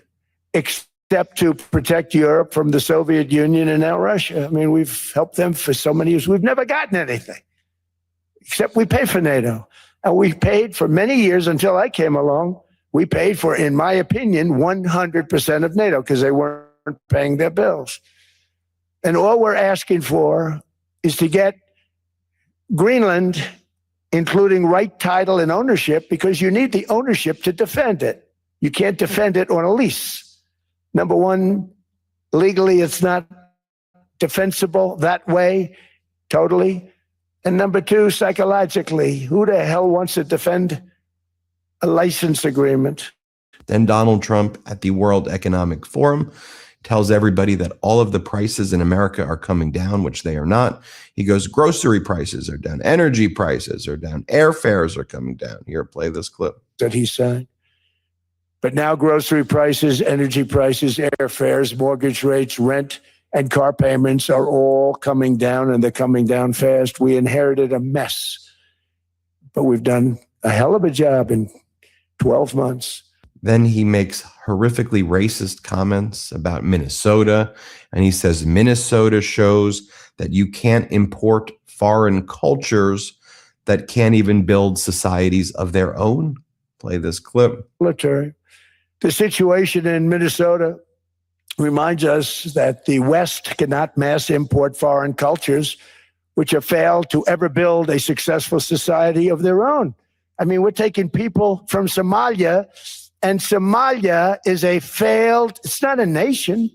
except to protect Europe from the Soviet Union and now Russia. I mean, we've helped them for so many years. We've never gotten anything, except we pay for NATO. And we paid for many years until I came along. We paid for, in my opinion, 100% of NATO because they weren't paying their bills. And all we're asking for is to get Greenland, including right title and ownership, because you need the ownership to defend it. You can't defend it on a lease. Number one, legally, it's not defensible that way, totally. And number two, psychologically, who the hell wants to defend a license agreement? Then Donald Trump at the World Economic Forum tells everybody that all of the prices in America are coming down, which they are not. He goes, grocery prices are down, energy prices are down, airfares are coming down. Here, play this clip. That he signed. But now grocery prices, energy prices, airfares, mortgage rates, rent, and car payments are all coming down, and they're coming down fast. We inherited a mess, but we've done a hell of a job in 12 months. Then he makes horrifically racist comments about Minnesota, and he says Minnesota shows that you can't import foreign cultures that can't even build societies of their own. Play this clip. Military. The situation in Minnesota reminds us that the West cannot mass import foreign cultures which have failed to ever build a successful society of their own. I mean, we're taking people from Somalia, and Somalia is a failed, it's not a nation.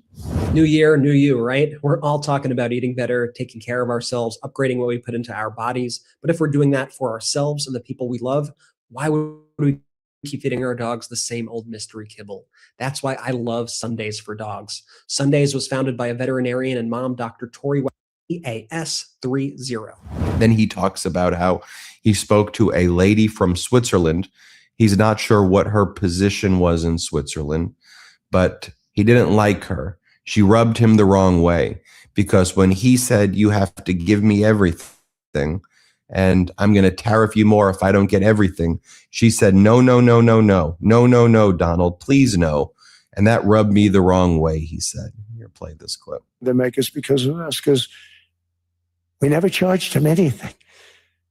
New year, new you, right? We're all talking about eating better, taking care of ourselves, upgrading what we put into our bodies. But if we're doing that for ourselves and the people we love, why would we keep feeding our dogs the same old mystery kibble? That's why I love Sundays for Dogs. Sundays was founded by a veterinarian and mom, Dr. Tori EAS30. Then he talks about how he spoke to a lady from Switzerland. He's not sure what her position was in Switzerland, but he didn't like her. She rubbed him the wrong way because when he said, you have to give me everything and I'm going to tariff you more if I don't get everything, she said, no, no, no, no, no, no, no, no, Donald, please no. And that rubbed me the wrong way, he said. Here, play this clip. They make us because of us, because we never charged them anything.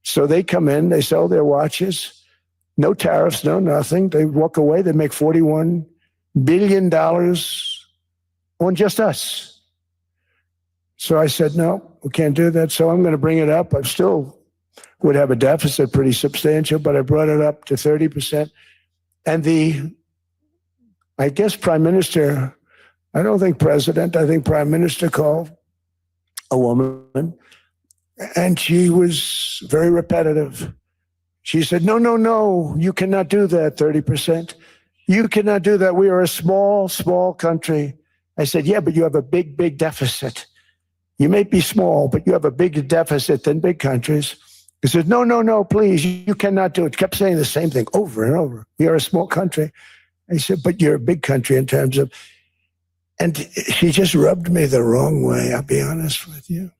So they come in, they sell their watches, no tariffs, no nothing. They walk away, they make $41 billion on just us. So I said, no, we can't do that. So I'm going to bring it up. I still would have a deficit pretty substantial, but I brought it up to 30%. And I guess Prime Minister, I don't think President, I think Prime Minister called a woman, and she was very repetitive. She said, no, no, no, you cannot do that, 30%. You cannot do that. We are a small, small country. I said, yeah, but you have a big, big deficit. You may be small, but you have a bigger deficit than big countries. He said, no, no, no, please, you cannot do it. Kept saying the same thing over and over. You're a small country. I said, but you're a big country in terms of, and she just rubbed me the wrong way, I'll be honest with you.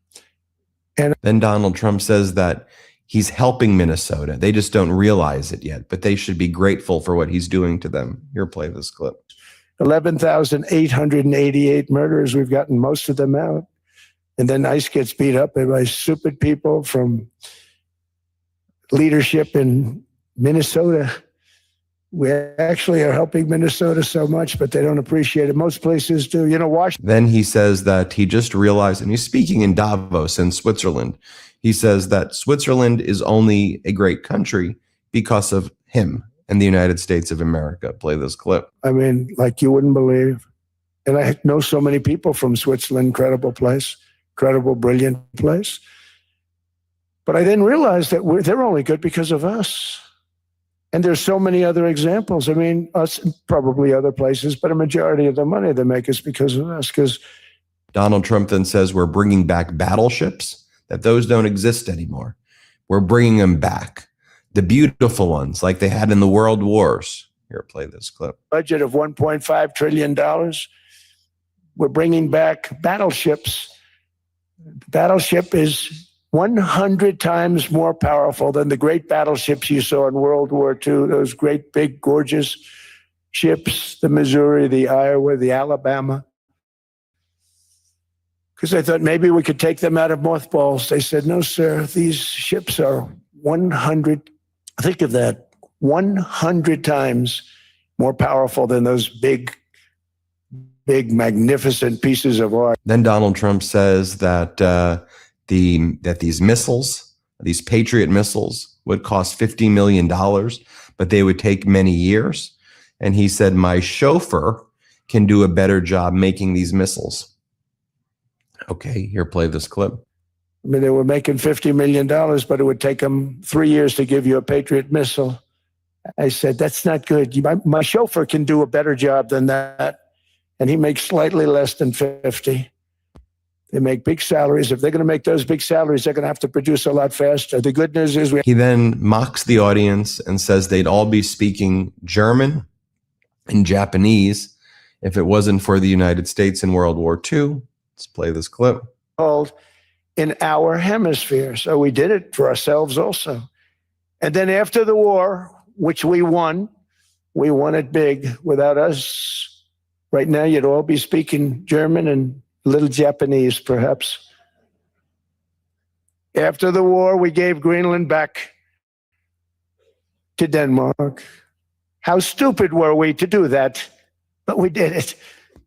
And then Donald Trump says that he's helping Minnesota. They just don't realize it yet, but they should be grateful for what he's doing to them. Here, play this clip. 11,888 murders. We've gotten most of them out. And then ICE gets beat up by stupid people from leadership in Minnesota. We actually are helping Minnesota so much, but they don't appreciate it. Most places do. You know, Washington. Then he says that he just realized, and he's speaking in Davos in Switzerland. He says that Switzerland is only a great country because of him and the United States of America. Play this clip. I mean, like you wouldn't believe. And I know so many people from Switzerland. Incredible place, incredible, brilliant place. But I then realized that they're only good because of us. And there's so many other examples. I mean, us and probably other places, but a majority of the money they make is because of us. Because Donald Trump then says we're bringing back battleships, that those don't exist anymore. We're bringing them back. The beautiful ones like they had in the world wars. Here, play this clip. Budget of $1.5 trillion. We're bringing back battleships. Battleship is 100 times more powerful than the great battleships you saw in World War II, those great, big, gorgeous ships, the Missouri, the Iowa, the Alabama. Because I thought maybe we could take them out of mothballs. They said, no, sir, these ships are 100, think of that, 100 times more powerful than those big, magnificent pieces of art. Then Donald Trump says that these missiles, these Patriot missiles, would cost $50 million, but they would take many years. And he said, my chauffeur can do a better job making these missiles. Okay, here, play this clip. I mean, they were making $50 million, but it would take them 3 years to give you a Patriot missile. I said, that's not good. My chauffeur can do a better job than that. And he makes slightly less than 50. They make big salaries. If they're going to make those big salaries, they're going to have to produce a lot faster. The good news is he then mocks the audience and says they'd all be speaking German and Japanese if it wasn't for the United States in World War II. Let's play this clip. In our hemisphere. So we did it for ourselves also. And then after the war, which we won it big. Without us, right now, you'd all be speaking German and little Japanese, perhaps. After the war, we gave Greenland back to Denmark. How stupid were we to do that? but we did it.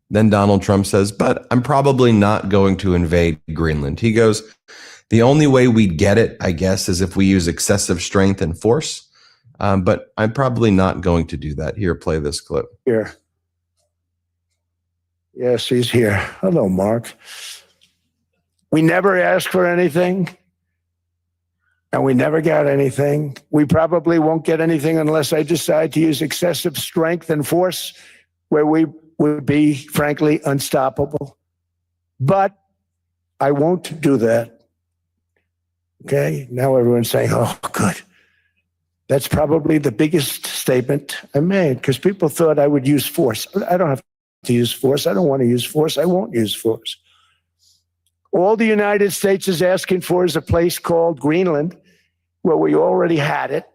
Then Donald Trump says, but I'm probably not going to invade Greenland. He goes, the only way we'd get it, I guess, is if we use excessive strength and force. But I'm probably not going to do that. Here, play this clip. Here. Yes, he's here. Hello, Mark. We never asked for anything, and we never got anything. We probably won't get anything unless I decide to use excessive strength and force, where we would be, frankly, unstoppable. But I won't do that. Okay? Now everyone's saying, oh, good. That's probably the biggest statement I made, because people thought I would use force. I don't have to use force. I don't want to use force. I won't use force. All the United States is asking for is a place called Greenland, where we already had it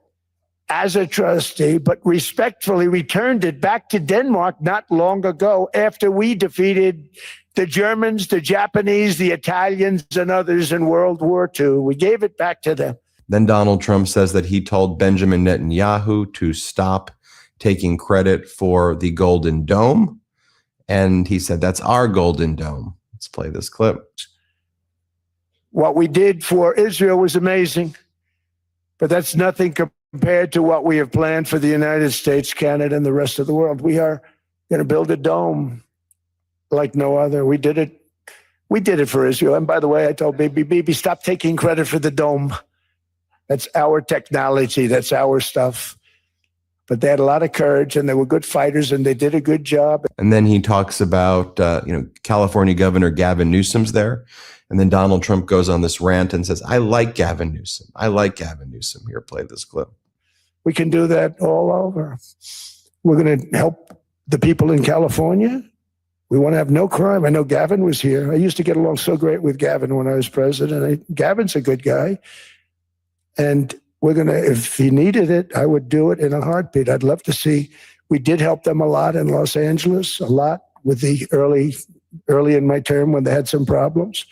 as a trustee, but respectfully returned it back to Denmark not long ago after we defeated the Germans, the Japanese, the Italians, and others in World War II. We gave it back to them. Then Donald Trump says that he told Benjamin Netanyahu to stop taking credit for the Golden Dome. And he said, that's our Golden Dome. Let's play this clip. What we did for Israel was amazing, but that's nothing compared to what we have planned for the United States, Canada, and the rest of the world. We are going to build a dome like no other. We did it. We did it for Israel. And by the way, I told Bibi, stop taking credit for the dome. That's our technology. That's our stuff. But they had a lot of courage, and they were good fighters, and they did a good job. And then he talks about, California Governor Gavin Newsom's there. And then Donald Trump goes on this rant and says, I like Gavin Newsom. I like Gavin Newsom. Here, play this clip. We can do that all over. We're going to help the people in California. We want to have no crime. I know Gavin was here. I used to get along so great with Gavin when I was president. Gavin's a good guy. And we're going to, if he needed it, I would do it in a heartbeat. I'd love to see. We did help them a lot in Los Angeles, a lot with the early in my term when they had some problems.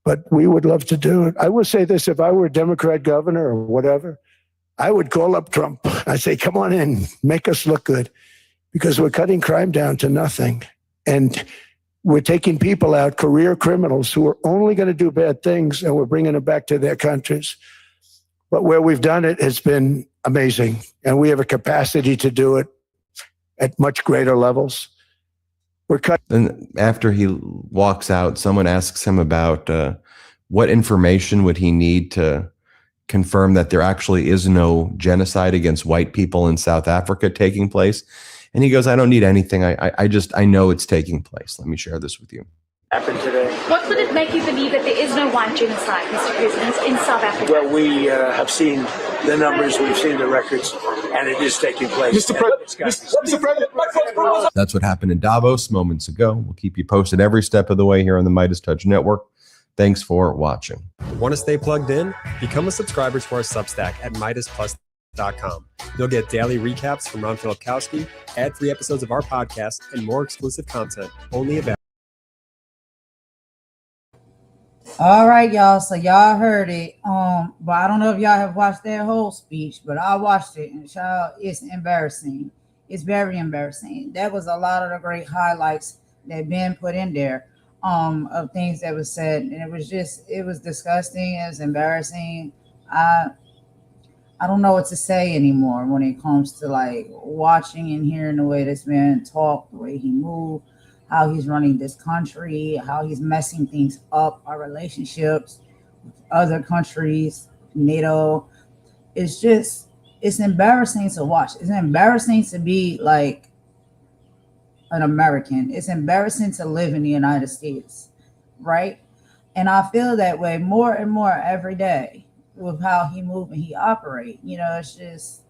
But we would love to do it. I will say this, if I were a Democrat governor or whatever, I would call up Trump. I'd say, come on in, make us look good, because we're cutting crime down to nothing. And we're taking people out, career criminals who are only going to do bad things, and we're bringing them back to their countries. But where we've done it has been amazing. And we have a capacity to do it at much greater levels. Then after he walks out, someone asks him about what information would he need to confirm that there actually is no genocide against white people in South Africa taking place. And he goes, I don't need anything. I know it's taking place. Let me share this with you. Happened today. What would it make you believe that there is no white genocide, Mr. President, in South Africa? Well, we have seen the numbers, we've seen the records, and it is taking place. Mr. President, that's what happened in Davos moments ago. We'll keep you posted every step of the way here on the Midas Touch Network. Thanks for watching. Want to stay plugged in? Become a subscriber to our Substack at MidasPlus.com. You'll get daily recaps from Ron Filipkowski, ad-free episodes of our podcast, and more exclusive content only available. All right, y'all. So y'all heard it. But I don't know if y'all have watched that whole speech, but I watched it, and child, it's embarrassing. It's very embarrassing. That was a lot of the great highlights that been put in there of things that was said, and it was disgusting. It was embarrassing. I don't know what to say anymore when it comes to like watching and hearing the way this man talk, the way he moved, how he's running this country, how he's messing things up, our relationships with other countries, NATO. It's embarrassing to watch. It's embarrassing to be like an American. It's embarrassing to live in the United States, right? And I feel that way more and more every day with how he move and he operate. It's just,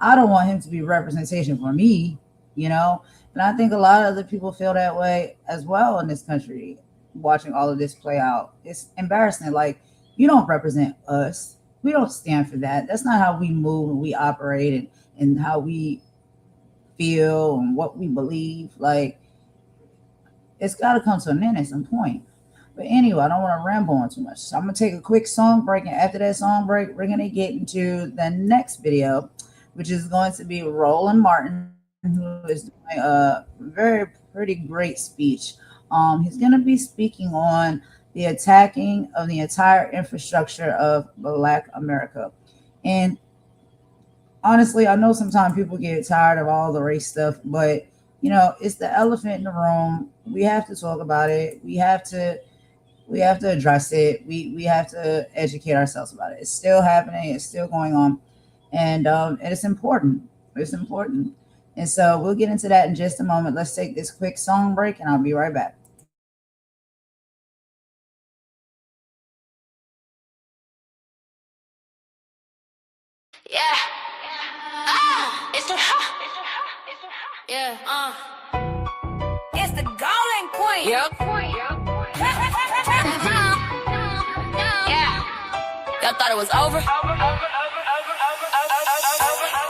I don't want him to be representation for me, And I think a lot of other people feel that way as well in this country, watching all of this play out. It's embarrassing. Like, you don't represent us. We don't stand for that. That's not how we move and we operate and how we feel and what we believe. Like, it's got to come to an end at some point. But anyway, I don't want to ramble on too much. So I'm going to take a quick song break. And after that song break, we're going to get into the next video, which is going to be Roland Martin who is doing a very pretty great speech. He's going to be speaking on the attacking of the entire infrastructure of Black America. And honestly, I know sometimes people get tired of all the race stuff, but you know, it's the elephant in the room. We have to talk about it. We have to address it. We have to educate ourselves about it. It's still happening. It's still going on, and it's important. It's important. And so we'll get into that in just a moment. Let's take this quick song break, and I'll be right back. Yeah. It's the yeah. It's the golden queen. Yep. Yeah. Y'all thought it was over?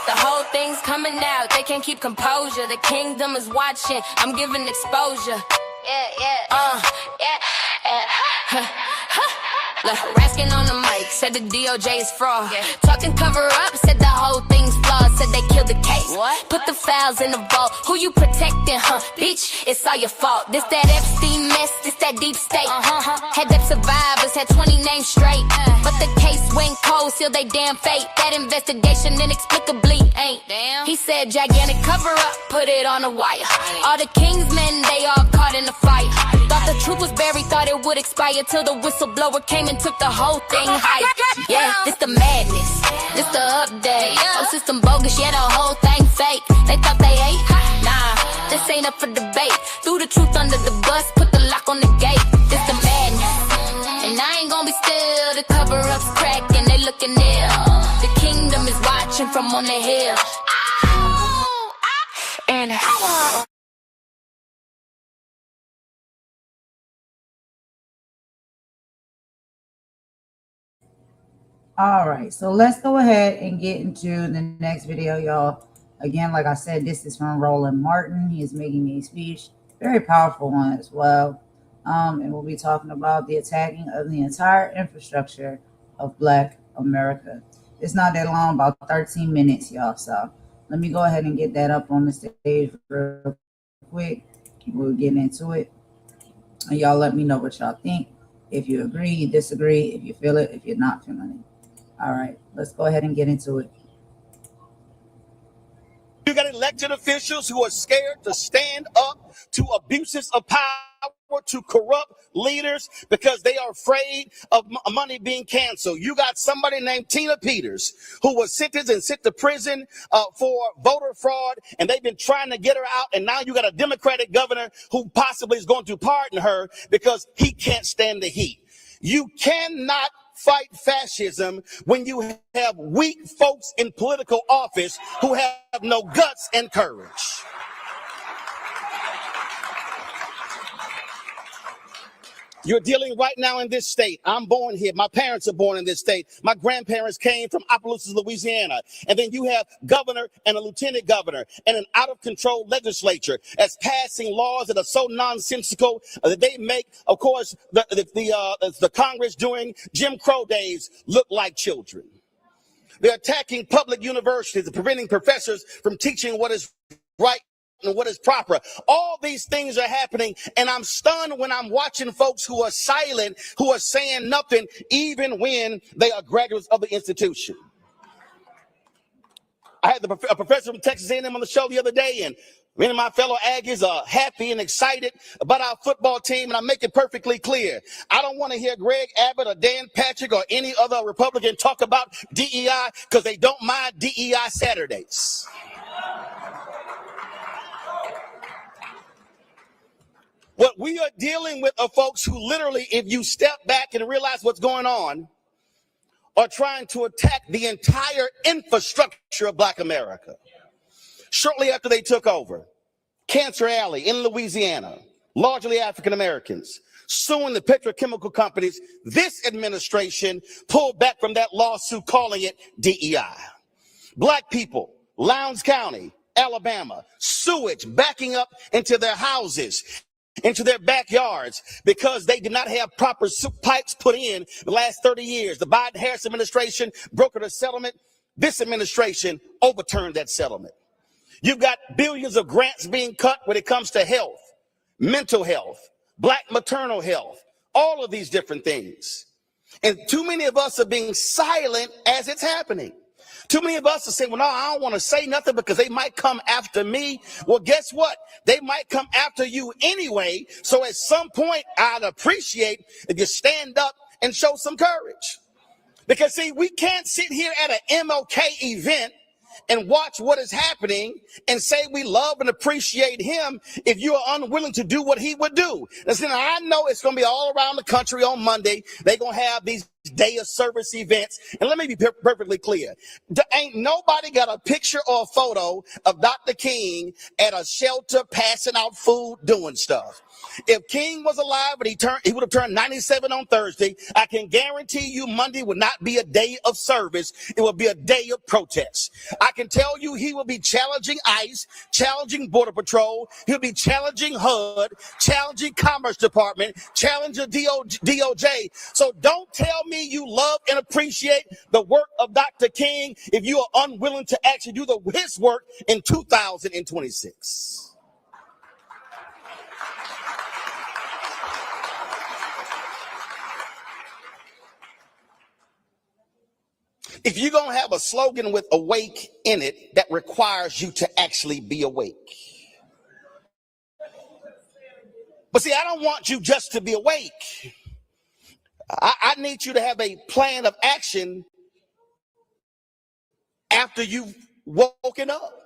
The whole thing's coming out. They can't keep composure. The kingdom is watching. I'm giving exposure. Yeah. Look, Raskin on the mic, said the DOJ is fraud. Talking cover up, said the whole thing's flawed. Said they killed the case. What? Put the files in the vault. Who you protecting, huh? Bitch, it's all your fault. This that Epstein mess, this that deep state. Had them survivors, had 20 names straight. But the case went cold, sealed they damn fate. That investigation inexplicably ain't. Damn. He said gigantic cover up, put it on the wire. All the Kingsmen, they all caught in the fight. Thought the truth was buried, thought it would expire till the whistleblower came and took the whole thing higher. Yeah, this the madness, this the update. Whole system bogus, yeah, the whole thing fake. They thought they ate, nah, this ain't up for debate. Threw the truth under the bus, put the lock on the gate. This the madness, and I ain't gonna be still. The cover up's cracking, they looking ill. The kingdom is watching from on the hill. And All right, so let's go ahead and get into the next video, y'all. Again, like I said, this is from Roland Martin. He is making a speech, very powerful one as well. And we'll be talking about the attacking of the entire infrastructure of Black America. It's not that long, about 13 minutes, y'all. So let me go ahead and get that up on the stage real quick. We'll get into it. And y'all let me know what y'all think. If you agree, you disagree, if you feel it, if you're not feeling it. All right, let's go ahead and get into it. You got elected officials who are scared to stand up to abuses of power, to corrupt leaders because they are afraid of money being canceled. You got somebody named Tina Peters who was sentenced and sent to prison for voter fraud, and they've been trying to get her out. And now you got a Democratic governor who possibly is going to pardon her because he can't stand the heat. You cannot fight fascism when you have weak folks in political office who have no guts and courage. You're dealing right now in this state. I'm born here. My parents are born in this state. My grandparents came from Opelousas, Louisiana. And then you have governor and a lieutenant governor and an out-of-control legislature that's passing laws that are so nonsensical that they make, of course, the Congress during Jim Crow days look like children. They're attacking public universities and preventing professors from teaching what is right and what is proper. All these things are happening, and I'm stunned when I'm watching folks who are silent, who are saying nothing, even when they are graduates of the institution. I had a professor from Texas A&M on the show the other day, and many of my fellow Aggies are happy and excited about our football team, and I make it perfectly clear. I don't want to hear Greg Abbott or Dan Patrick or any other Republican talk about DEI because they don't mind DEI Saturdays. What we are dealing with are folks who literally, if you step back and realize what's going on, are trying to attack the entire infrastructure of Black America. Shortly after they took over, Cancer Alley in Louisiana, largely African Americans, suing the petrochemical companies, this administration pulled back from that lawsuit, calling it DEI. Black people, Lowndes County, Alabama, sewage backing up into their houses, into their backyards because they did not have proper pipes put in the last 30 years. The Biden-Harris administration brokered a settlement. This administration overturned that settlement. You've got billions of grants being cut when it comes to health, mental health, Black maternal health, all of these different things. And too many of us are being silent as it's happening. Too many of us are saying, well, no, I don't want to say nothing because they might come after me. Well, guess what? They might come after you anyway. So at some point, I'd appreciate if you stand up and show some courage. Because, see, we can't sit here at an MLK event and watch what is happening and say we love and appreciate him if you are unwilling to do what he would do. Listen, I know it's going to be all around the country on Monday. They're going to have these day of service events. And let me be perfectly clear. Ain't nobody got a picture or a photo of Dr. King at a shelter passing out food doing stuff. If King was alive and he would have turned 97 on Thursday, I can guarantee you Monday would not be a day of service. It would be a day of protest. I can tell you he will be challenging ICE, challenging Border Patrol. He'll be challenging HUD, challenging Commerce Department, challenging DOJ. So don't tell me you love and appreciate the work of Dr. King if you are unwilling to actually do his work in 2026. If you're going to have a slogan with awake in it, that requires you to actually be awake. But see, I don't want you just to be awake. I need you to have a plan of action after you've woken up.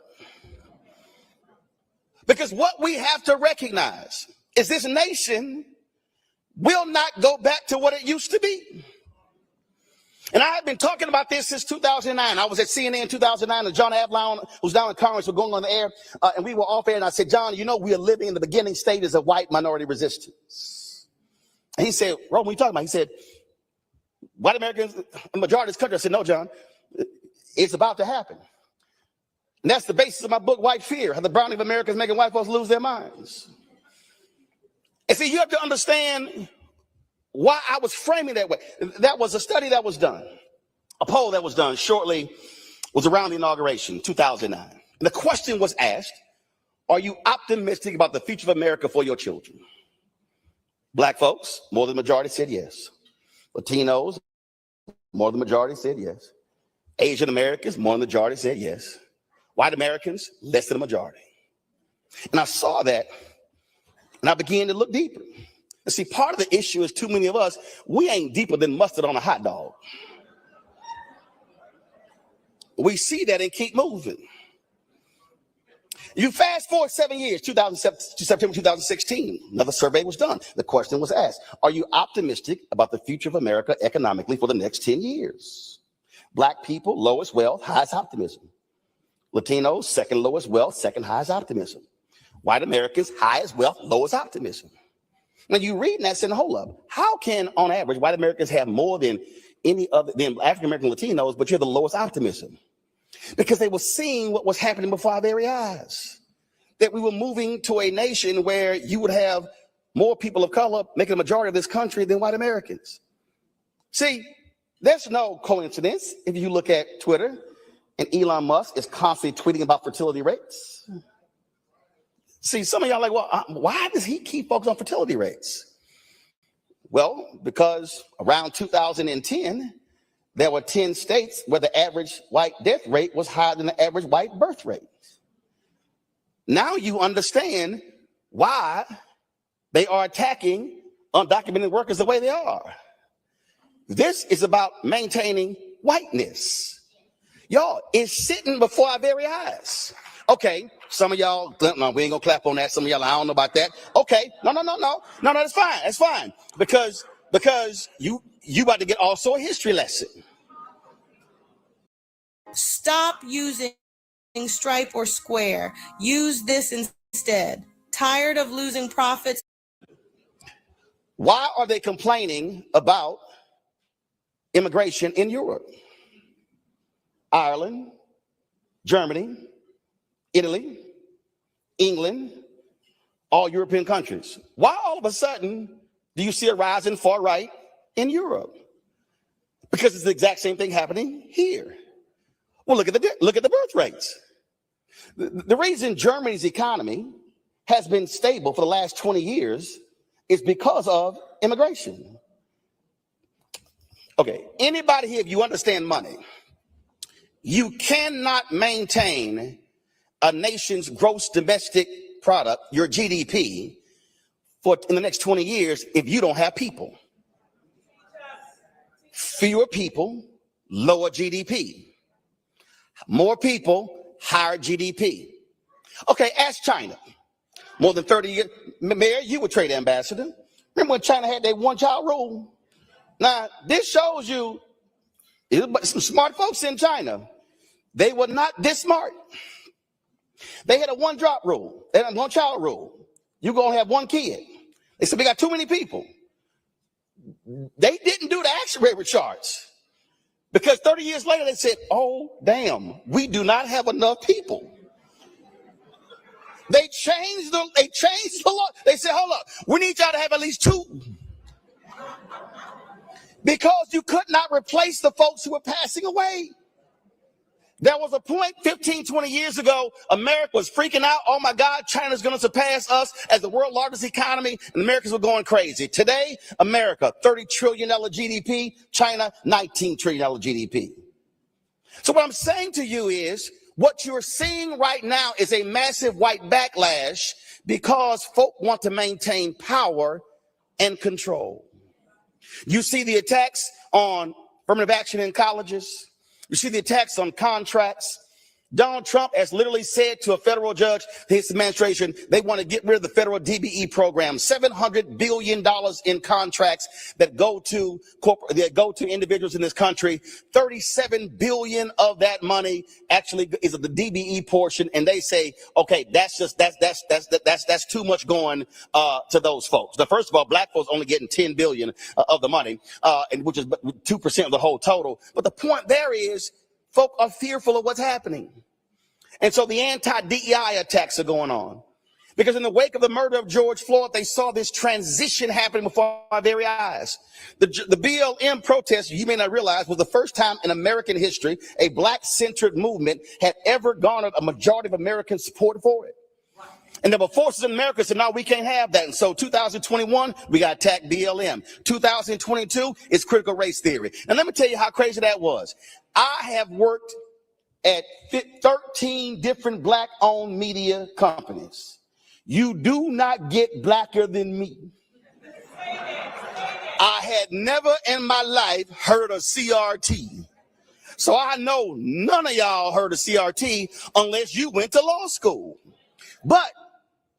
Because what we have to recognize is this nation will not go back to what it used to be. And I have been talking about this since 2009. I was at CNN in 2009, and John Avlon, who's down in Congress, were going on the air, and we were off air, and I said, John, you know, we are living in the beginning stages of white minority resistance. And he said, Roland, what are you talking about? He said, white Americans, the majority of this country. I said, no, John, it's about to happen. And that's the basis of my book, White Fear, How the Browning of America is Making White Folks Lose Their Minds. And see, you have to understand why I was framing that way. That was a study that was done. A poll that was done was around the inauguration, 2009. And the question was asked, are you optimistic about the future of America for your children? Black folks, more than the majority said yes. Latinos, more than the majority said yes. Asian Americans, more than the majority said yes. White Americans, less than the majority. And I saw that, and I began to look deeper. And see, part of the issue is too many of us, we ain't deeper than mustard on a hot dog. We see that and keep moving. You fast forward 7 years, 2007 to September 2016, another survey was done. The question was asked, are you optimistic about the future of America economically for the next 10 years? Black people, lowest wealth, highest optimism. Latinos, second lowest wealth, second highest optimism. White Americans, highest wealth, lowest optimism. Now you read that saying, hold up, how can on average white Americans have more than any other than African American Latinos, but you're the lowest optimism? Because they were seeing what was happening before our very eyes. That we were moving to a nation where you would have more people of color making a majority of this country than white Americans. See, there's no coincidence if you look at Twitter and Elon Musk is constantly tweeting about fertility rates. See, some of y'all are like, well, why does he keep focusing on fertility rates? Well, because around 2010, there were 10 states where the average white death rate was higher than the average white birth rate. Now you understand why they are attacking undocumented workers the way they are. This is about maintaining whiteness. Y'all, it's sitting before our very eyes. Okay, some of y'all, no, we ain't gonna clap on that. Some of y'all, I don't know about that. Okay, no, that's fine. That's fine. Because you about to get also a history lesson. Stop using Stripe or Square. Use this instead. Tired of losing profits? Why are they complaining about immigration in Europe? Ireland, Germany, Italy, England, all European countries. Why all of a sudden do you see a rise in far right in Europe? Because it's the exact same thing happening here. Well, look at the birth rates. The reason Germany's economy has been stable for the last 20 years is because of immigration. Okay, anybody here, if you understand money, you cannot maintain a nation's gross domestic product, your GDP, in the next 20 years if you don't have people. Fewer people, lower GDP. More people, higher GDP. Okay, ask China. More than 30 years. Mayor, you were trade ambassador. Remember when China had their one-child rule? Now, this shows you some smart folks in China. They were not this smart. They had a one-drop rule. They had a one-child rule. You're going to have one kid. They said, we got too many people. They didn't do the actuary charts. Because 30 years later, they said, oh, damn, we do not have enough people. They changed the law. They said, hold up, we need y'all to have at least two. Because you could not replace the folks who were passing away. There was a point 15, 20 years ago, America was freaking out. Oh my God, China's going to surpass us as the world's largest economy, and Americans were going crazy. Today, America, $30 trillion GDP, China, $19 trillion GDP. So what I'm saying to you is, what you're seeing right now is a massive white backlash because folk want to maintain power and control. You see the attacks on affirmative action in colleges. You see the attacks on contracts. Donald Trump has literally said to a federal judge, his administration, they want to get rid of the federal DBE program, $700 billion in contracts that go to individuals in this country. $37 billion of that money actually is of the DBE portion, and they say, okay, that's too much going to those folks. Now, first of all, black folks only getting $10 billion of the money, and which is 2% of the whole total. But the point there is, folk are fearful of what's happening. And so the anti-DEI attacks are going on. Because in the wake of the murder of George Floyd, they saw this transition happening before our very eyes. The BLM protest, you may not realize, was the first time in American history a black-centered movement had ever garnered a majority of American support for it. And there were forces in America that said, no, we can't have that. And so 2021, we got attacked BLM. 2022 is critical race theory. And let me tell you how crazy that was. I have worked at 13 different black-owned media companies. You do not get blacker than me. I had never in my life heard of CRT. So I know none of y'all heard of CRT unless you went to law school. But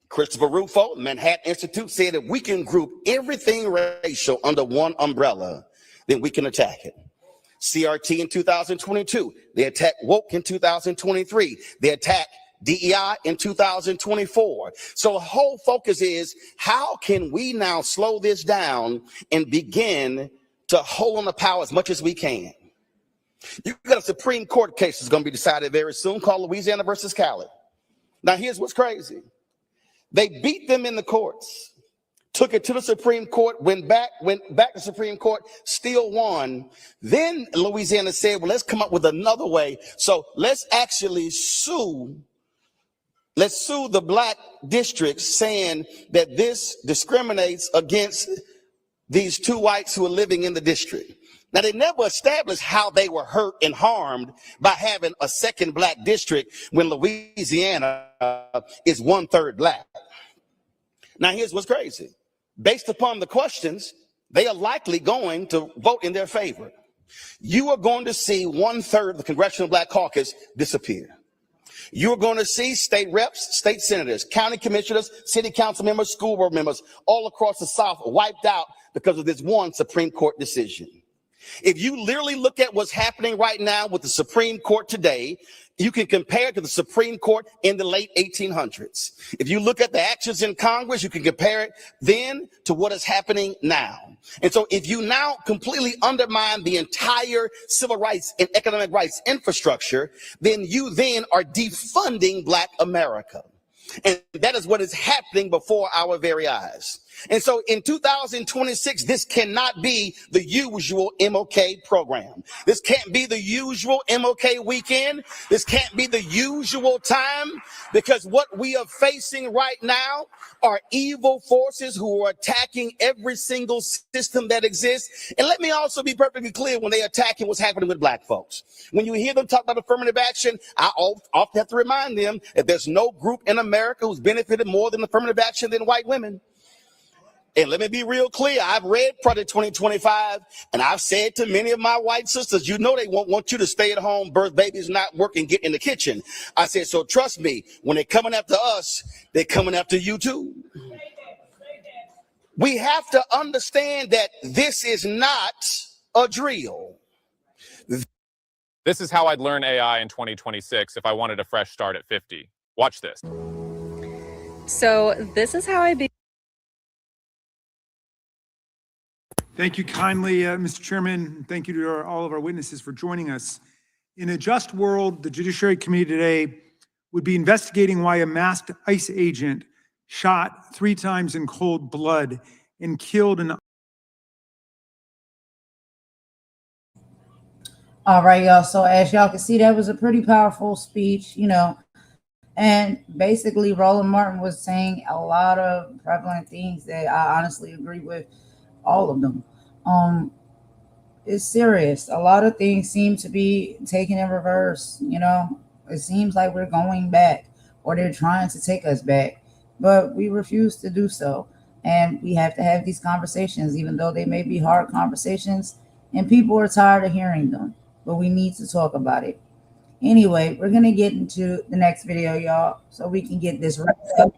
Christopher Rufo, Manhattan Institute, said if we can group everything racial under one umbrella, then we can attack it. CRT in 2022. They attacked woke in 2023. They attacked DEI in 2024. So the whole focus is, how can we now slow this down and begin to hold on to power as much as we can? You got a Supreme Court case that's going to be decided very soon called Louisiana versus Cali. Now, here's what's crazy. They beat them in the courts, took it to the Supreme Court, went back to Supreme Court, still won. Then Louisiana said, well, let's come up with another way. So let's actually sue the black districts, saying that this discriminates against these two whites who are living in the district. Now, they never established how they were hurt and harmed by having a second black district when Louisiana is 1/3 black. Now, here's what's crazy. Based upon the questions, they are likely going to vote in their favor. You are going to see 1/3 of the Congressional Black Caucus disappear. You're going to see state reps, state senators, county commissioners, city council members, school board members all across the South wiped out because of this one Supreme Court decision. If you literally look at what's happening right now with the Supreme Court today, you can compare it to the Supreme Court in the late 1800s. If you look at the actions in Congress, you can compare it then to what is happening now. And so if you now completely undermine the entire civil rights and economic rights infrastructure, then you then are defunding Black America. And that is what is happening before our very eyes. And so in 2026, this cannot be the usual MLK program. This can't be the usual MLK weekend. This can't be the usual time, because what we are facing right now are evil forces who are attacking every single system that exists. And let me also be perfectly clear, when they're attacking what's happening with black folks. When you hear them talk about affirmative action, I often have to remind them that there's no group in America who's benefited more than affirmative action than white women. And let me be real clear. I've read Project 2025, and I've said to many of my white sisters, you know they won't want you to stay at home, birth babies, not work, and get in the kitchen. I said, so trust me, when they're coming after us, they're coming after you too. We have to understand that this is not a drill. This is how I'd learn AI in 2026 if I wanted a fresh start at 50. Watch this. So this is how I Thank you kindly, Mr. Chairman. Thank you to all of our witnesses for joining us. In a just world, the Judiciary Committee today would be investigating why a masked ICE agent shot 3 times in cold blood and killed an... All right, y'all. So as y'all can see, that was a pretty powerful speech, and basically Roland Martin was saying a lot of prevalent things that I honestly agree with, all of them. It's serious. A lot of things seem to be taken in reverse. It seems like we're going back, or they're trying to take us back, but we refuse to do so. And we have to have these conversations, even though they may be hard conversations and people are tired of hearing them, but we need to talk about it. Anyway, we're going to get into the next video, y'all, so we can get this wrapped up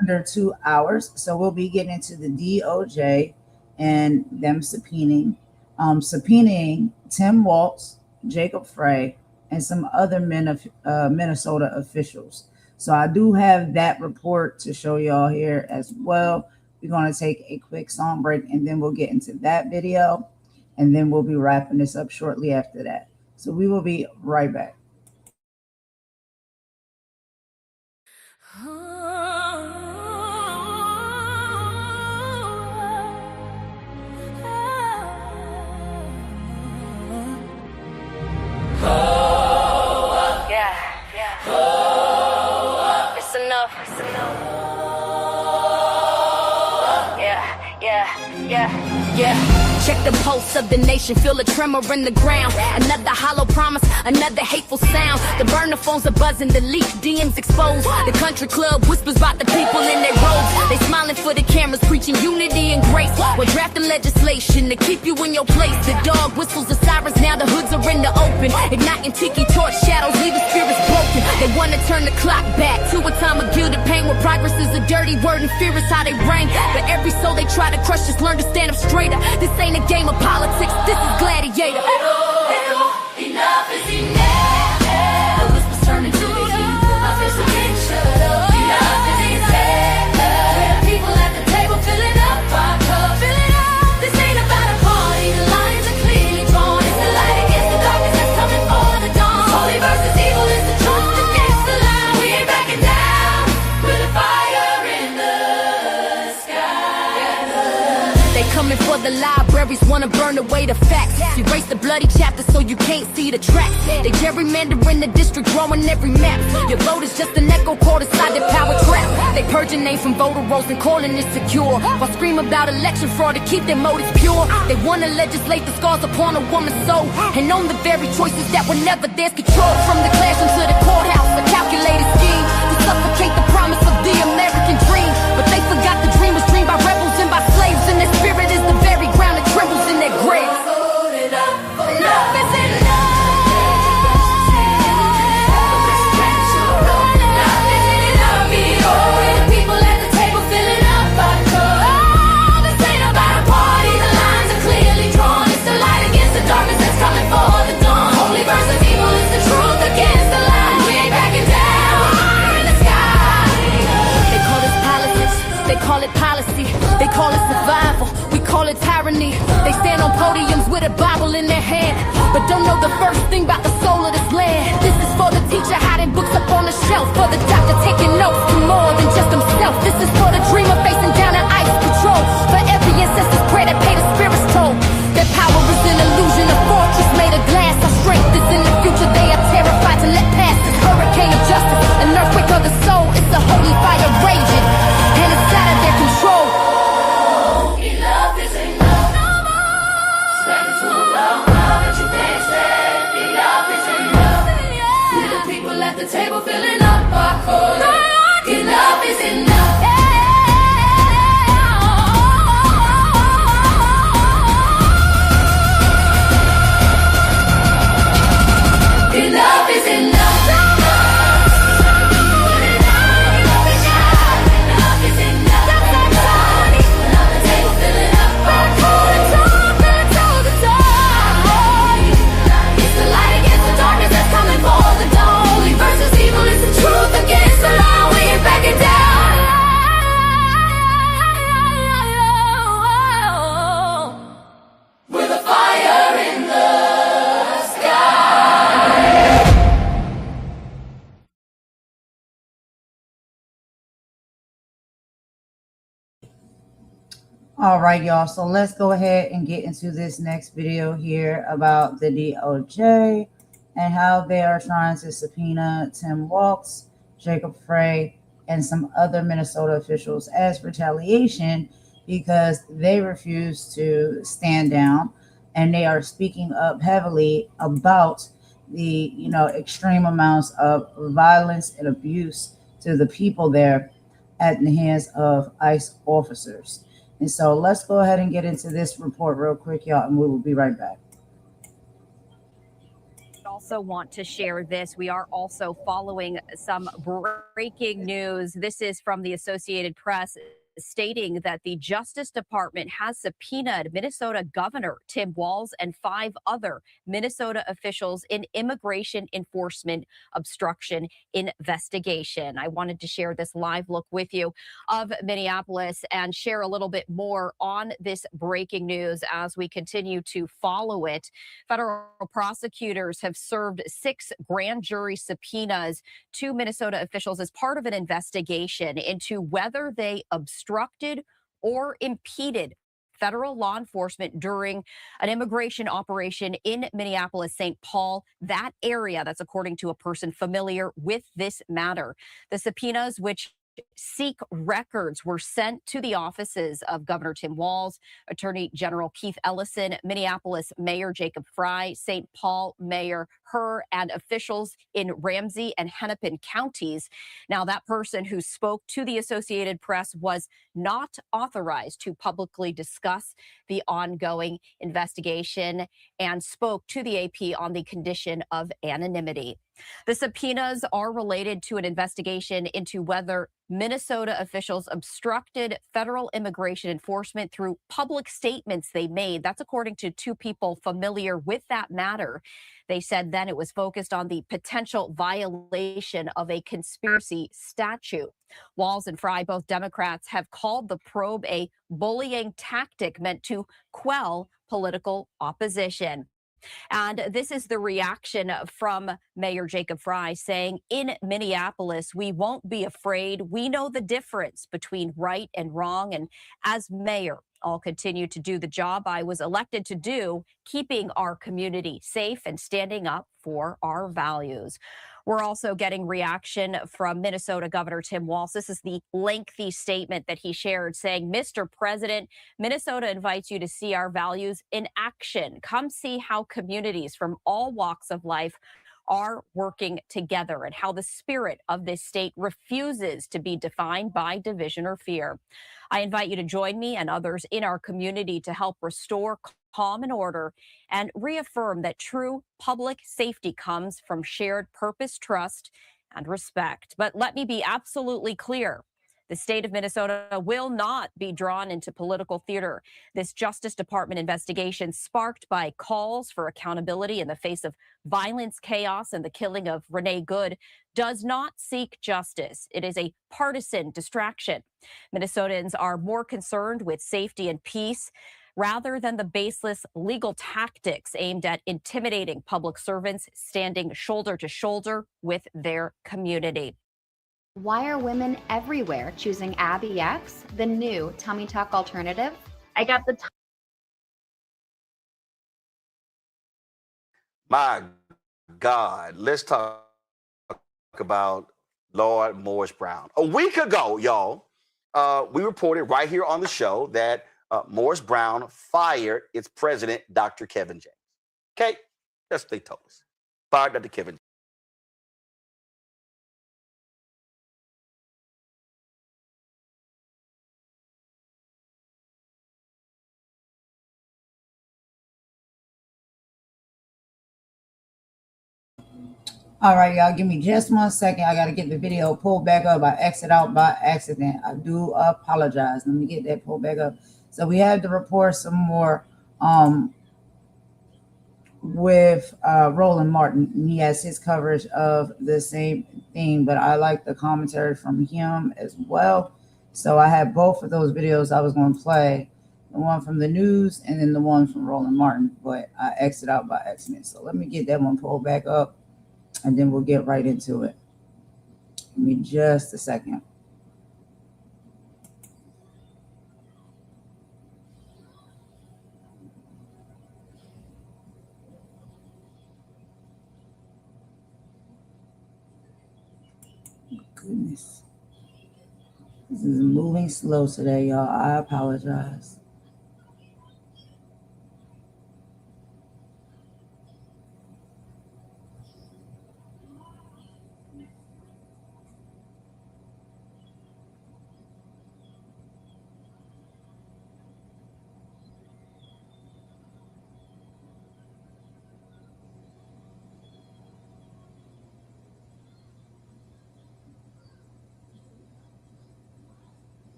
under 2 hours. So we'll be getting into the DOJ and them subpoenaing Tim Walz, Jacob Frey, and some other Minnesota officials. So I do have that report to show y'all here as well. We're going to take a quick song break, and then we'll get into that video, and then we'll be wrapping this up shortly after that. So we will be right back. Check the pulse of the nation, feel a tremor in the ground. Another hollow promise, another hateful sound. The burner phones are buzzing, the leaked DMs exposed. The country club whispers about the people in their robes. They smiling for the cameras, preaching unity and grace. We're drafting legislation to keep you in your place. The dog whistles the sirens, now the hoods are in the open. Igniting tiki torch shadows, leaving spirits broken. They want to turn the clock back to a time of gilded pain, where progress is a dirty word and fear is how they reign. But every soul they try to crush just learn to stand up straighter. This ain't a game of politics, this is gladiator. Enough is enough. The whispers turn into you. Official getting shut up. Enough is enough. We're the people at the table filling up our cup. This ain't about a party. The lines are clearly drawn. It's the light against the darkness that's coming for the dawn. Holy versus evil is the truth against the lie. We ain't backing down. With a fire in the sky. They coming for the libraries, wanna burn away the facts. Erase the bloody chapter so you can't see the tracks. They gerrymandering the district, drawing every map. Your vote is just an echo caught inside the power trap. They purging names from voter rolls and calling it secure, while scream about election fraud to keep their motives pure. They wanna legislate the scars upon a woman's soul, and own the very choices that were never theirs. Control from the classroom to the courthouse, a calculated scheme to suffocate the promise of the American dream. But they forgot the dream was dreamed by rebels and by slaves, and their spirit is the very ground that trembles in their graves. Enough is enough. People at the table filling up our cup. This ain't about a party. The lines are clearly drawn. It's the light against the darkness that's coming for the dawn. Holy versus evil is the truth against the lie. We ain't backing down. Higher in the sky. They call this politics. They call it policy. They call it survival. We call it tyranny. They stand on podiums with a Bible in their hand, but don't know the first thing about the soul of this land. This is for the teacher hiding books up on the shelf, for the doctor taking notes to more than just himself. This is for the dreamer facing down an the table filling up our court. Enough is enough. Enough is enough. All right, y'all. So let's go ahead and get into this next video here about the DOJ and how they are trying to subpoena Tim Walz, Jacob Frey, and some other Minnesota officials as retaliation because they refuse to stand down and they are speaking up heavily about the, extreme amounts of violence and abuse to the people there at the hands of ICE officers. And so let's go ahead and get into this report real quick, y'all, and we will be right back. Also want to share this. We are also following some breaking news. This is from the Associated Press, stating that the Justice Department has subpoenaed Minnesota Governor Tim Walz and 5 other Minnesota officials in immigration enforcement obstruction investigation. I wanted to share this live look with you of Minneapolis and share a little bit more on this breaking news as we continue to follow it. Federal prosecutors have served 6 grand jury subpoenas to Minnesota officials as part of an investigation into whether they obstructed or impeded federal law enforcement during an immigration operation in Minneapolis-St. Paul, that area. That's according to a person familiar with this matter. The subpoenas, which seek records, were sent to the offices of Governor Tim Walz, Attorney General Keith Ellison, Minneapolis Mayor Jacob Frey, St. Paul Mayor Herr, and officials in Ramsey and Hennepin counties. Now, that person who spoke to the Associated Press was not authorized to publicly discuss the ongoing investigation and spoke to the AP on the condition of anonymity. The subpoenas are related to an investigation into whether Minnesota officials obstructed federal immigration enforcement through public statements they made. That's according to 2 people familiar with that matter. They said then it was focused on the potential violation of a conspiracy statute. Walz and Frey, both Democrats, have called the probe a bullying tactic meant to quell political opposition. And this is the reaction from Mayor Jacob Frey, saying, in Minneapolis, we won't be afraid. We know the difference between right and wrong. And as mayor, I'll continue to do the job I was elected to do, keeping our community safe and standing up for our values. We're also getting reaction from Minnesota Governor Tim Walz. This is the lengthy statement that he shared, saying, Mr. President, Minnesota invites you to see our values in action. Come see how communities from all walks of life are working together and how the spirit of this state refuses to be defined by division or fear. I invite you to join me and others in our community to help restore calm and order and reaffirm that true public safety comes from shared purpose, trust, and respect. But let me be absolutely clear. The state of Minnesota will not be drawn into political theater. This Justice Department investigation, sparked by calls for accountability in the face of violence, chaos, and the killing of Renee Good, does not seek justice. It is a partisan distraction. Minnesotans are more concerned with safety and peace rather than the baseless legal tactics aimed at intimidating public servants standing shoulder to shoulder with their community. Why are women everywhere choosing Abby X, the new tummy tuck alternative? I got the My God, let's talk about Lord Morris Brown. A week ago, y'all, we reported right here on the show that Morris Brown fired its president, Dr. Kevin James. Okay, that's what they told us. Fired Dr. Kevin James. All right, y'all, give me just 1 second. I got to get the video pulled back up. I exit out by accident. I do apologize. Let me get that pulled back up. So we have to report some more with Roland Martin. He has his coverage of the same thing, but I like the commentary from him as well. So I have both of those videos I was going to play, the one from the news and then the one from Roland Martin, but I exit out by accident. So let me get that one pulled back up, and then we'll get right into it. Give me just a second. Goodness. This is moving slow today, y'all. I apologize.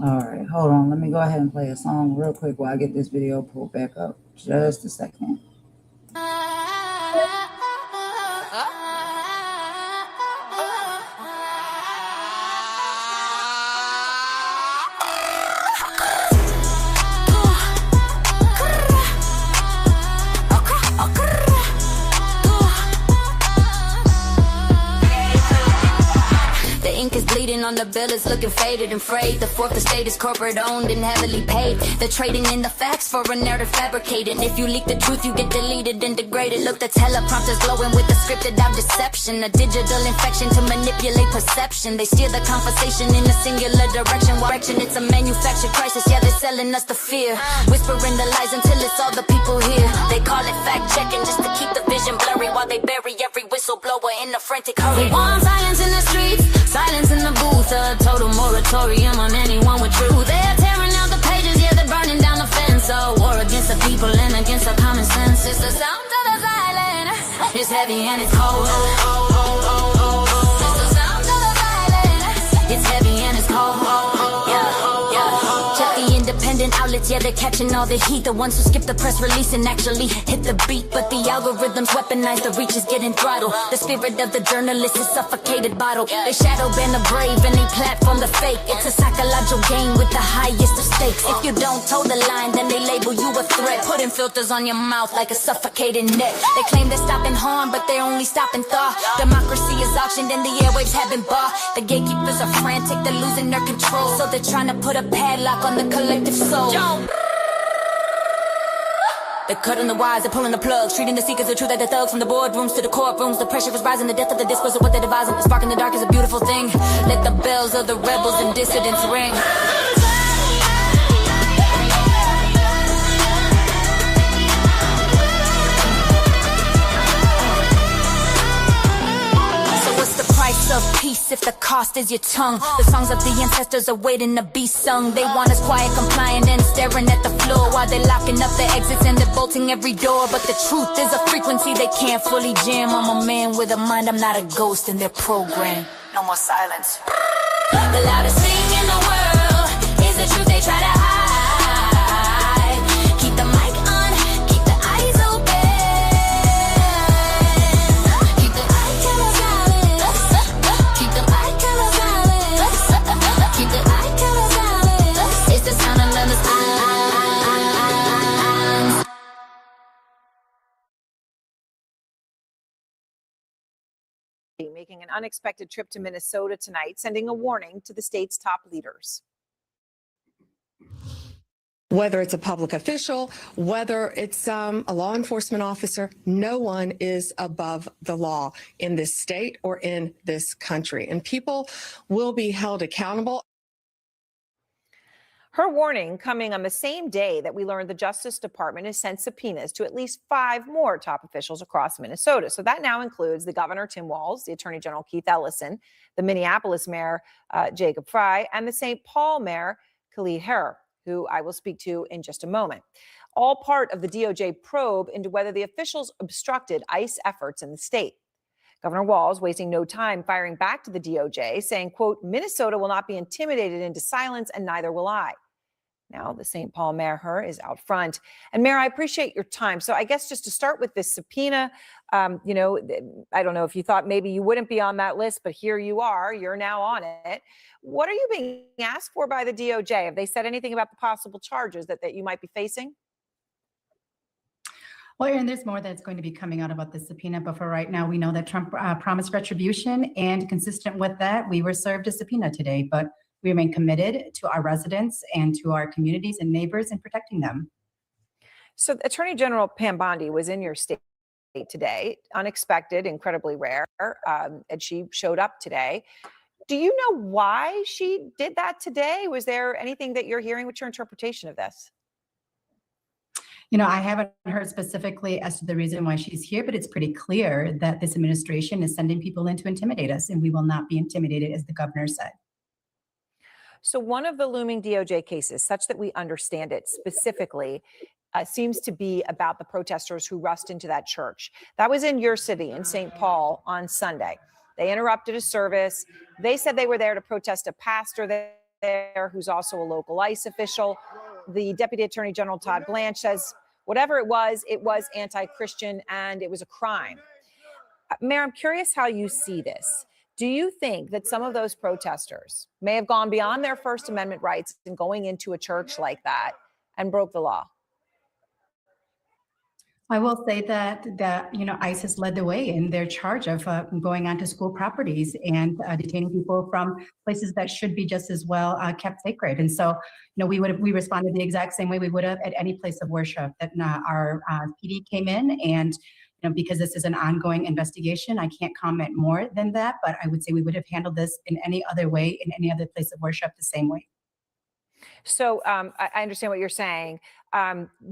All right, hold on. Let me go ahead and play a song real quick while I get this video pulled back up. Just a second. On the bill is looking faded and frayed. The fourth estate is corporate owned and heavily paid. They're trading in the facts for a narrative fabricated. If you leak the truth, you get deleted and degraded. Look, the teleprompter's glowing with the scripted out deception. A digital infection to manipulate perception. They steer the conversation in a singular direction. It's a manufactured crisis, yeah, they're selling us the fear. Whispering the lies until it's all the people here. They call it fact checking just to keep the vision blurry, while they bury every whistleblower in a frantic hurry. They want silence in the streets, silence in the booth. A total moratorium on anyone with truth. They're tearing out the pages, yeah, they're burning down the fence. A war against the people and against our common sense. It's the sound of the silent. It's heavy and it's cold. It's the sound of the silent. It's heavy and it's cold. Check the independent outlets, yeah, they're catching all the heat. The ones who skip the press release and actually hit the beat. But the algorithms weaponize, the reach is getting throttled. The spirit of the journalist is suffocated bottle. They shadow ban the brave and they platform the fake. It's a psychological game with the highest of stakes. If you don't toe the line, then they label you a threat. Putting filters on your mouth like a suffocating net. They claim they're stopping harm, but they're only stopping thought. Democracy is auctioned and the airwaves have been bought. The gatekeepers are frantic, they're losing their control. So they're trying to put a padlock on the collective soul. They're cutting the wires, they're pulling the plugs, treating the seekers of truth like the thugs. From the boardrooms to the courtrooms, the pressure is rising. The death of the discourse of what they're devising. The spark in the dark is a beautiful thing. Let the bells of the rebels and dissidents ring. Of peace if the cost is your tongue. The songs of the ancestors are waiting to be sung. They want us quiet, compliant, and staring at the floor while they're locking up the exits and they're bolting every door. But the truth is a frequency they can't fully jam. I'm a man with a mind, I'm not a ghost in their program. No more silence. The loudest thing in the world is the truth they try to hide. Keep the mic on, keep the eyes open. Making an unexpected trip to Minnesota tonight, sending a warning to the state's top leaders. Whether it's a public official, whether it's a law enforcement officer, no one is above the law in this state or in this country, and people will be held accountable. Her warning coming on the same day that we learned the Justice Department has sent subpoenas to at least 5 more top officials across Minnesota. So that now includes the governor, Tim Walz, the attorney general, Keith Ellison, the Minneapolis mayor, Jacob Frey, and the St. Paul mayor, Khalid Harrer, who I will speak to in just a moment. All part of the DOJ probe into whether the officials obstructed ICE efforts in the state. Governor Walz wasting no time firing back to the DOJ, saying, quote, Minnesota will not be intimidated into silence, and neither will I. Now, the St. Paul mayor is out front. And Mayor, I appreciate your time. So I guess just to start with this subpoena, you know, I don't know if you thought maybe you wouldn't be on that list, but here you are. You're now on it. What are you being asked for by the DOJ? Have they said anything about the possible charges that you might be facing? Well, Erin, there's more that's going to be coming out about the subpoena, but for right now, we know that Trump promised retribution, and consistent with that, we were served a subpoena today, but we remain committed to our residents and to our communities and neighbors and protecting them. So Attorney General Pam Bondi was in your state today, unexpected, incredibly rare, and she showed up today. Do you know why she did that today? Was there anything that you're hearing? What's your interpretation of this? You know, I haven't heard specifically as to the reason why she's here, but it's pretty clear that this administration is sending people in to intimidate us, and we will not be intimidated, as the governor said. So one of the looming DOJ cases, such that we understand it specifically, seems to be about the protesters who rushed into that church. That was in your city, in St. Paul, on Sunday. They interrupted a service. They said they were there to protest a pastor there who's also a local ICE official. The Deputy Attorney General, Todd Blanche, says whatever it was anti-Christian and it was a crime. Mayor, I'm curious how you see this. Do you think that some of those protesters may have gone beyond their First Amendment rights in going into a church like that and broke the law? I will say that you know, ICE has led the way in their charge of going onto school properties and detaining people from places that should be just as well kept sacred. And so, you know, we responded the exact same way we would have at any place of worship. That our PD came in, and you know, because this is an ongoing investigation, I can't comment more than that. But I would say we would have handled this in any other way, in any other place of worship, the same way. So I understand what you're saying.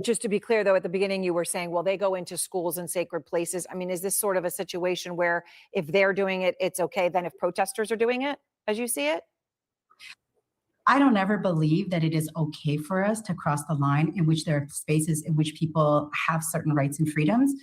Just to be clear, though, at the beginning, you were saying, well, they go into schools and sacred places. I mean, is this sort of a situation where if they're doing it, it's okay? Then if protesters are doing it, as you see it? I don't ever believe that it is okay for us to cross the line in which there are spaces in which people have certain rights and freedoms.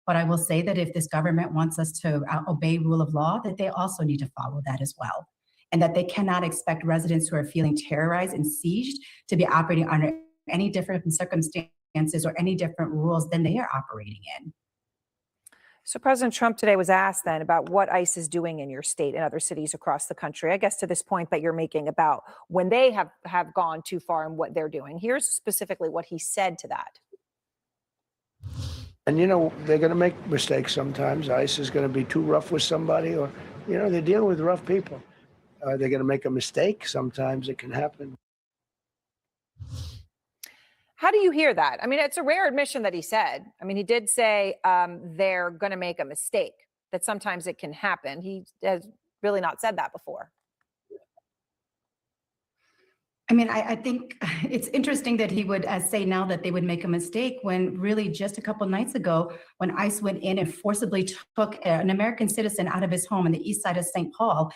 But I will say that if this government wants us to obey rule of law, that they also need to follow that as well. And that they cannot expect residents who are feeling terrorized and sieged to be operating under any different circumstances or any different rules than they are operating in. So President Trump today was asked then about what ICE is doing in your state and other cities across the country. I guess to this point that you're making about when they have gone too far and what they're doing. Here's specifically what he said to that. And, you know, they're going to make mistakes sometimes. ICE is going to be too rough with somebody, or, you know, they're dealing with rough people. They're going to make a mistake. Sometimes it can happen. How do you hear that? I mean, it's a rare admission that he said. I mean, he did say they're going to make a mistake, that sometimes it can happen. He has really not said that before. I mean, I think it's interesting that he would say now that they would make a mistake when really just a couple of nights ago, when ICE went in and forcibly took an American citizen out of his home on the east side of St. Paul,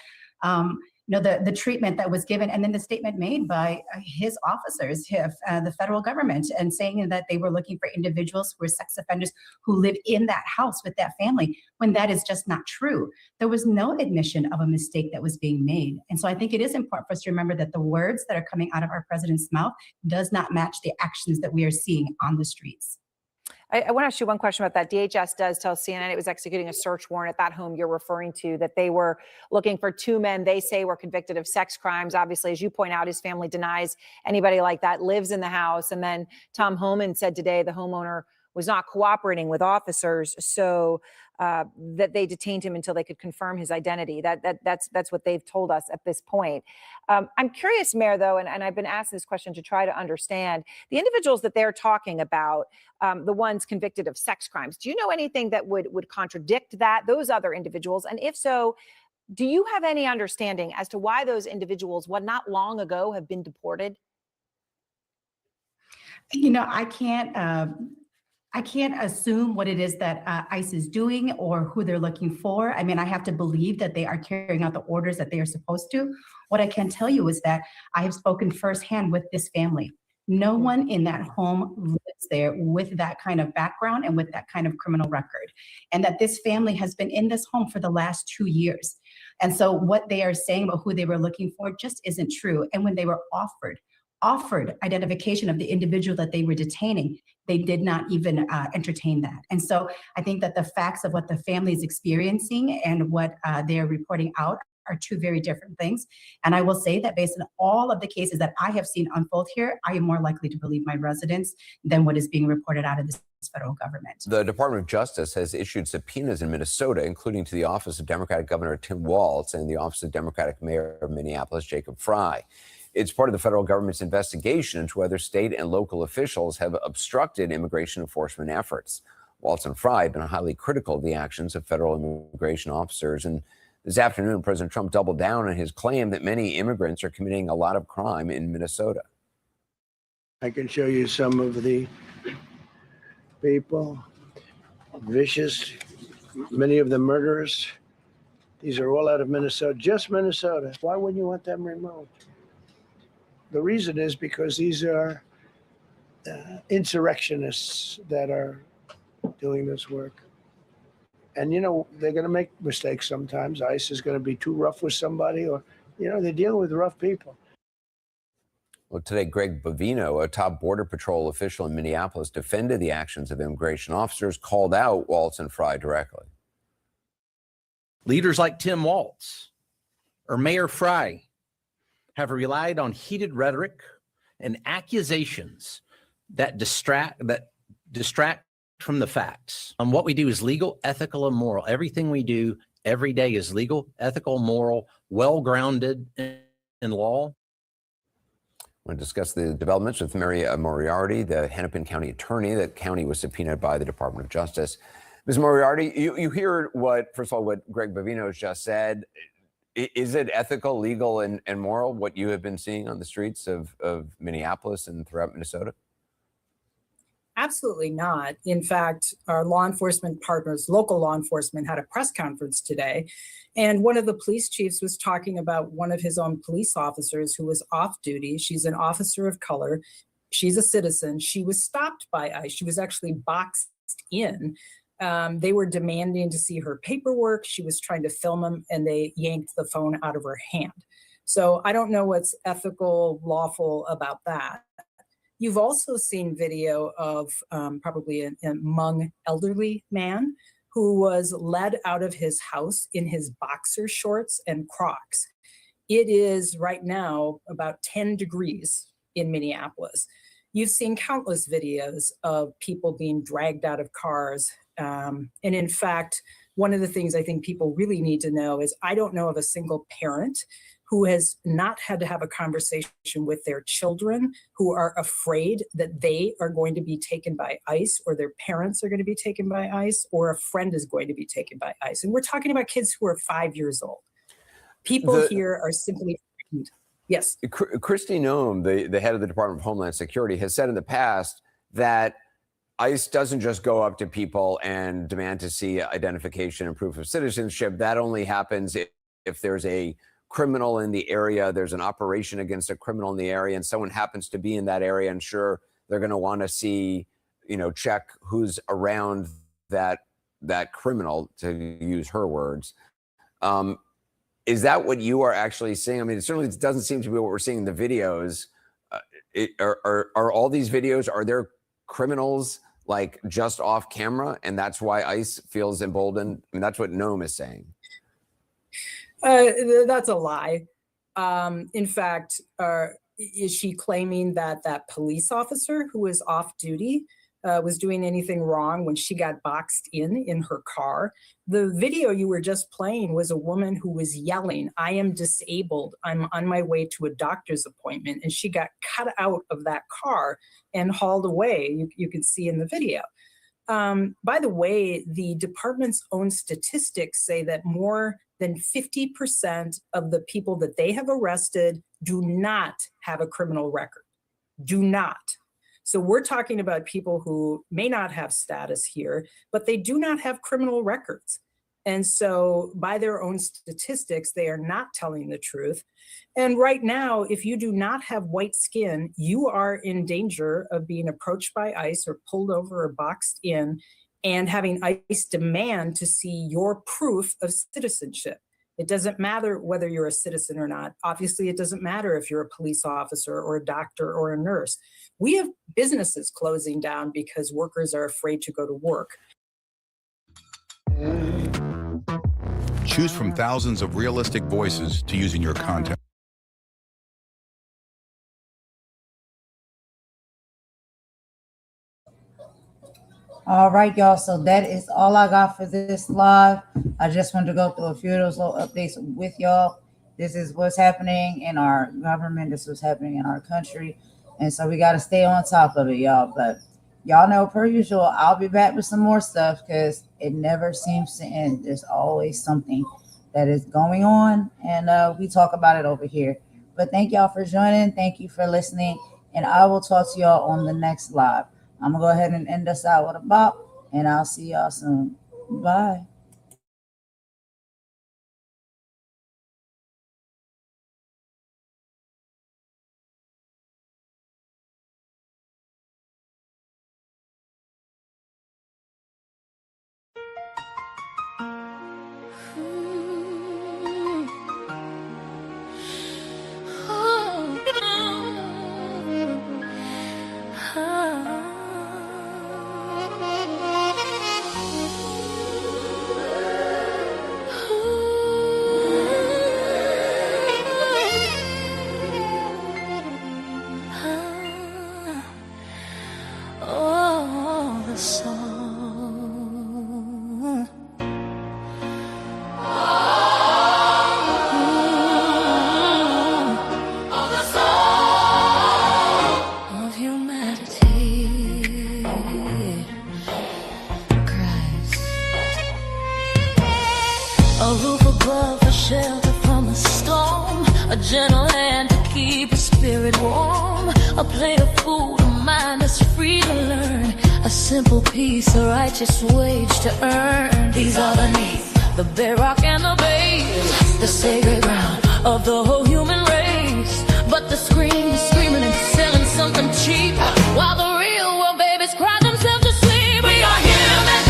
you know, the treatment that was given, and then the statement made by his officers, the federal government, and saying that they were looking for individuals who were sex offenders who lived in that house with that family, when that is just not true. There was no admission of a mistake that was being made. And so I think it is important for us to remember that the words that are coming out of our president's mouth does not match the actions that we are seeing on the streets. I want to ask you one question about that. DHS does tell CNN it was executing a search warrant at that home you're referring to, that they were looking for 2 men they say were convicted of sex crimes. Obviously, as you point out, his family denies anybody like that lives in the house. And then Tom Homan said today the homeowner was not cooperating with officers, so that they detained him until they could confirm his identity. That's what they've told us at this point. I'm curious, Mayor, though, and I've been asked this question to try to understand the individuals that they're talking about, the ones convicted of sex crimes. Do you know anything that would contradict that, those other individuals? And if so, do you have any understanding as to why those individuals, not long ago, have been deported? I can't assume what it is that ICE is doing or who they're looking for. I mean, I have to believe that they are carrying out the orders that they are supposed to. What I can tell you is that I have spoken firsthand with this family. No one in that home lives there with that kind of background and with that kind of criminal record. And that this family has been in this home for the last 2 years. And so what they are saying about who they were looking for just isn't true. And when they were offered identification of the individual that they were detaining, they did not even entertain that. And so I think that the facts of what the family is experiencing and what they're reporting out are two very different things. And I will say that based on all of the cases that I have seen unfold here, I am more likely to believe my residents than what is being reported out of this federal government. The Department of Justice has issued subpoenas in Minnesota, including to the office of Democratic Governor Tim Walz and the office of Democratic Mayor of Minneapolis, Jacob Frey. It's part of the federal government's investigation into whether state and local officials have obstructed immigration enforcement efforts. Walz and Frey have been highly critical of the actions of federal immigration officers. And this afternoon, President Trump doubled down on his claim that many immigrants are committing a lot of crime in Minnesota. I can show you some of the people, vicious, many of them murderers. These are all out of Minnesota, just Minnesota. Why wouldn't you want them removed? The reason is because these are insurrectionists that are doing this work. And, they're going to make mistakes sometimes. ICE is going to be too rough with somebody or, they're dealing with rough people. Well, today, Greg Bovino, a top Border Patrol official in Minneapolis, defended the actions of immigration officers, called out Walz and Frey directly. Leaders like Tim Walz or Mayor Frey have relied on heated rhetoric and accusations that distract from the facts. What we do is legal, ethical, and moral. Everything we do every day is legal, ethical, moral, well-grounded in law. I want to discuss the developments with Mary Moriarty, the Hennepin County attorney. That county was subpoenaed by the Department of Justice. Ms. Moriarty, you hear first of all, what Greg Bovino has just said. Is it ethical, legal, and moral, what you have been seeing on the streets of Minneapolis and throughout Minnesota? Absolutely not. In fact, our law enforcement partners, local law enforcement, had a press conference today. And one of the police chiefs was talking about one of his own police officers who was off duty. She's an officer of color. She's a citizen. She was stopped by ICE. She was actually boxed in. They were demanding to see her paperwork. She was trying to film them, and they yanked the phone out of her hand. So I don't know what's ethical, lawful about that. You've also seen video of probably a Hmong elderly man who was led out of his house in his boxer shorts and Crocs. It is right now about 10 degrees in Minneapolis. You've seen countless videos of people being dragged out of cars. And in fact, one of the things I think people really need to know is I don't know of a single parent who has not had to have a conversation with their children who are afraid that they are going to be taken by ICE or their parents are going to be taken by ICE or a friend is going to be taken by ICE. And we're talking about kids who are 5 years old. People here are simply frightened. Yes. Kristi Noem, the head of the Department of Homeland Security, has said in the past that ICE doesn't just go up to people and demand to see identification and proof of citizenship. That only happens if there's a criminal in the area, there's an operation against a criminal in the area, and someone happens to be in that area, and sure, they're going to want to see, check who's around that criminal, to use her words. Is that what you are actually seeing? I mean, it certainly doesn't seem to be what we're seeing in the videos. Are all these videos, are there criminals like just off camera, and that's why ICE feels emboldened? I mean, that's what Noem is saying. That's a lie. In fact, is she claiming that that police officer who was off duty was doing anything wrong when she got boxed in her car? The video you were just playing was a woman who was yelling, "I am disabled. I'm on my way to a doctor's appointment." And she got cut out of that car and hauled away. You can see in the video. By the way, the department's own statistics say that more than 50% of the people that they have arrested do not have a criminal record. Do not. So we're talking about people who may not have status here, but they do not have criminal records. And so by their own statistics, they are not telling the truth. And right now, if you do not have white skin, you are in danger of being approached by ICE or pulled over or boxed in and having ICE demand to see your proof of citizenship. It doesn't matter whether you're a citizen or not. Obviously, it doesn't matter if you're a police officer or a doctor or a nurse. We have businesses closing down because workers are afraid to go to work. Choose from thousands of realistic voices to use in your content. All right, y'all. So that is all I got for this live. I just wanted to go through a few of those little updates with y'all. This is what's happening in our government. This is what's happening in our country. And so we got to stay on top of it, y'all. But y'all know, per usual, I'll be back with some more stuff because it never seems to end. There's always something that is going on, and we talk about it over here. But thank y'all for joining. Thank you for listening, and I will talk to y'all on the next live. I'm going to go ahead and end us out with a bop, and I'll see y'all soon. Bye. A roof above, a shelter from a storm, a gentle hand to keep your spirit warm, a plate of food, a mind that's free to learn, a simple peace, a righteous wage to earn. These are the needs, the bedrock and the base, the sacred ground of the whole human race. But the screaming and selling something cheap, while the real world babies cry themselves to sleep. We are human,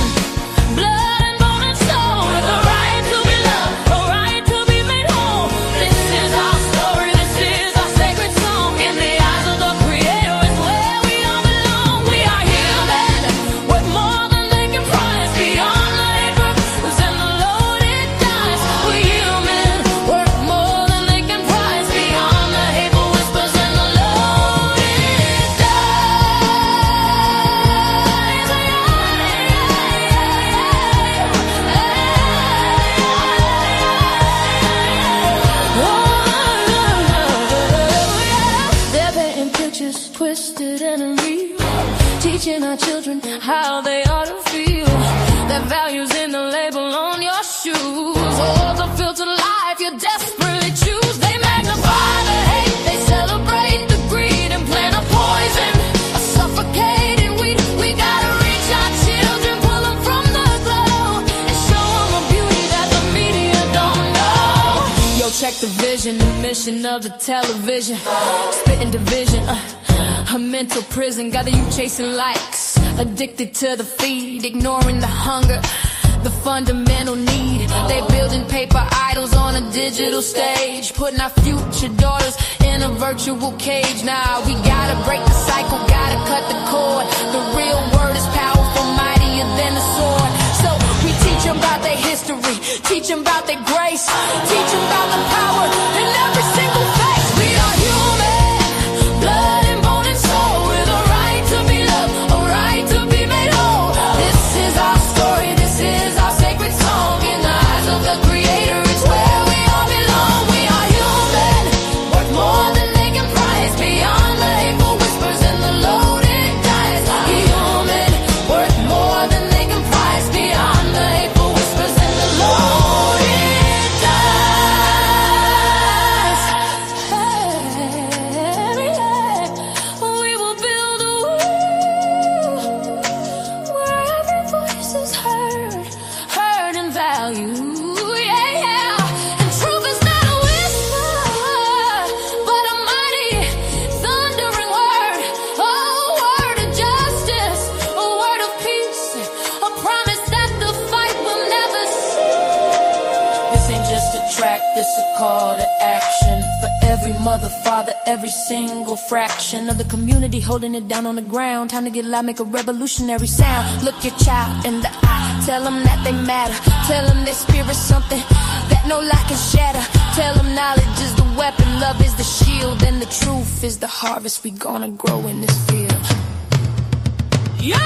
blood and bone and soul, with a right to be loved, a right to be made whole. This is our story, this is our sacred song. In the eyes of the Creator is where we all belong. We are human, with more than they can prize, beyond the hate groups and the loaded dice. We're human, worth more than they can prize, beyond the hateful whispers and the loaded dice. They're painting pictures twisted and real, teaching our children how they ought to feel. Their values in the label on your shoes, or the filtered life you desperately choose. They magnify the hate, they celebrate the greed, and plant a poison, a suffocating weed. We gotta reach our children, pull them from the glow, and show them a beauty that the media don't know. Yo, check the vision, the mission of the television, spitting division, a mental prison. Got the youth chasing likes, addicted to the feed, ignoring the hunger, the fundamental need. They building paper idols on a digital stage, putting our future daughters in a virtual cage. Now we gotta break the cycle, gotta cut the cord. The real word is powerful, mightier than the sword. So we teach them about their history, teach them about their grace, teach them about the power in every single face. We are human, blood and bone and soul, with a right to be loved, a right to be made whole. This is our story, this is our sacred song. In the eyes of the Creator, it's where we all belong. We are human, worth more than they can prize, beyond the hateful whispers and the loaded dice. Human, worth more than they can prize, beyond the hateful whispers and the loaded dice. call to action. For every mother, father, every single fraction of the community holding it down on the ground. Time to get loud, make a revolutionary sound. Look your child in the eye, tell them that they matter. Tell them their spirit's something that no lie can shatter. Tell them knowledge is the weapon, love is the shield, and the truth is the harvest we gonna grow in this field. Yeah!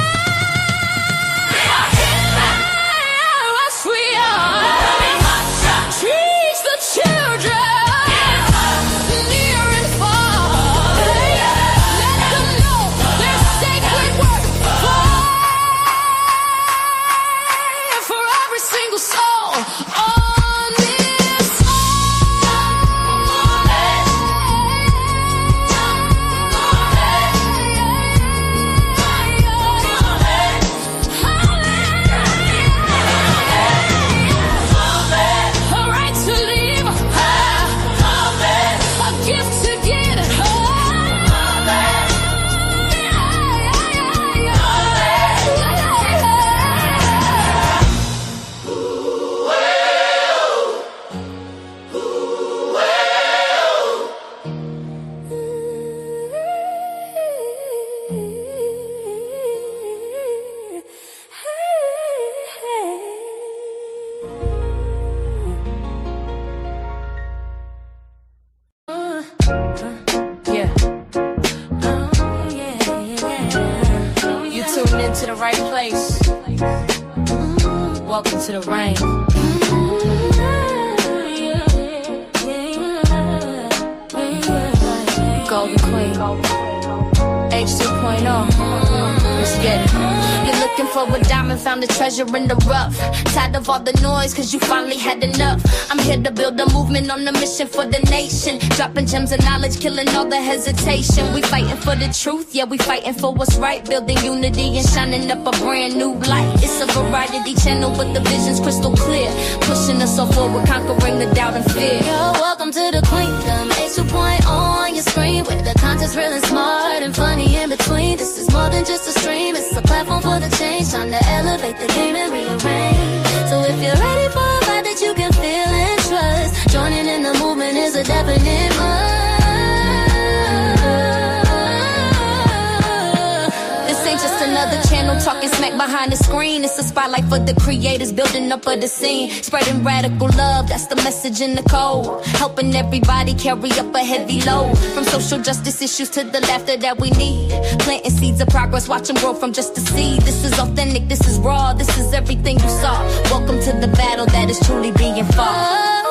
Yes, we are. Teach the children near and far. Let them know their sacred work for every single soul on this to the right place. Welcome to the rain. Golden Queen. H2.0. Let's get it. You're looking for a diamond, found a treasure in the rough. Tired of all the noise, cause you finally had enough. I'm here to build a movement on a mission for the nation. Dropping gems of knowledge, killing all the hesitation. We fighting for the truth, yeah, we fighting for what's right. Building unity and shining up a brand new light. It's a variety channel, but the vision's crystal clear. Pushing us all forward, conquering the doubt and fear. Yo, welcome to the Queendom. H2.0 on your screen, with the content's real and smart and funny in between. This is more than just a stream, it's a platform for the change. Time to elevate the game and rearrange. So if you're ready for a vibe that you can feel and trust, joining in the movement is a definite must. This ain't just another channel talking smack behind the screen. It's a spotlight for the creators, building up of the scene, spreading radical love, that's the message in the code. Helping everybody carry up a heavy load, from social justice issues to the laughter that we need. Planting seeds of progress, watch them grow from just a seed. This is authentic, this is raw, this is everything you saw. Welcome to the battle that is truly being fought.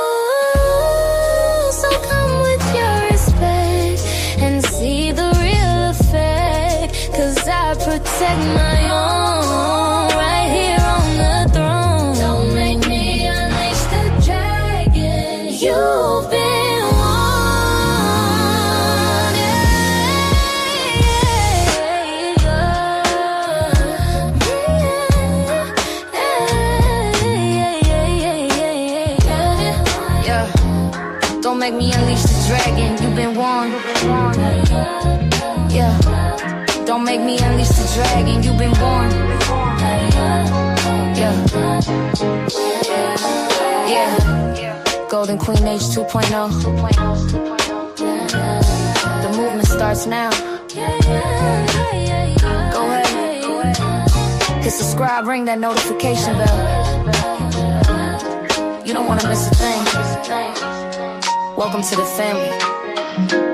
Oh, so come with your respect and see the real effect, cause I protect my own right here on the throne. Don't make me unleash the dragon. You've been warned. Yeah. Don't make me unleash the dragon. You've been warned. Yeah. Don't make me unleash the dragon. You've been warned. Yeah. Yeah. Golden Queen H2.0. The movement starts now. Go ahead. Hit subscribe, ring that notification bell. You don't want to miss a thing. Welcome to the family.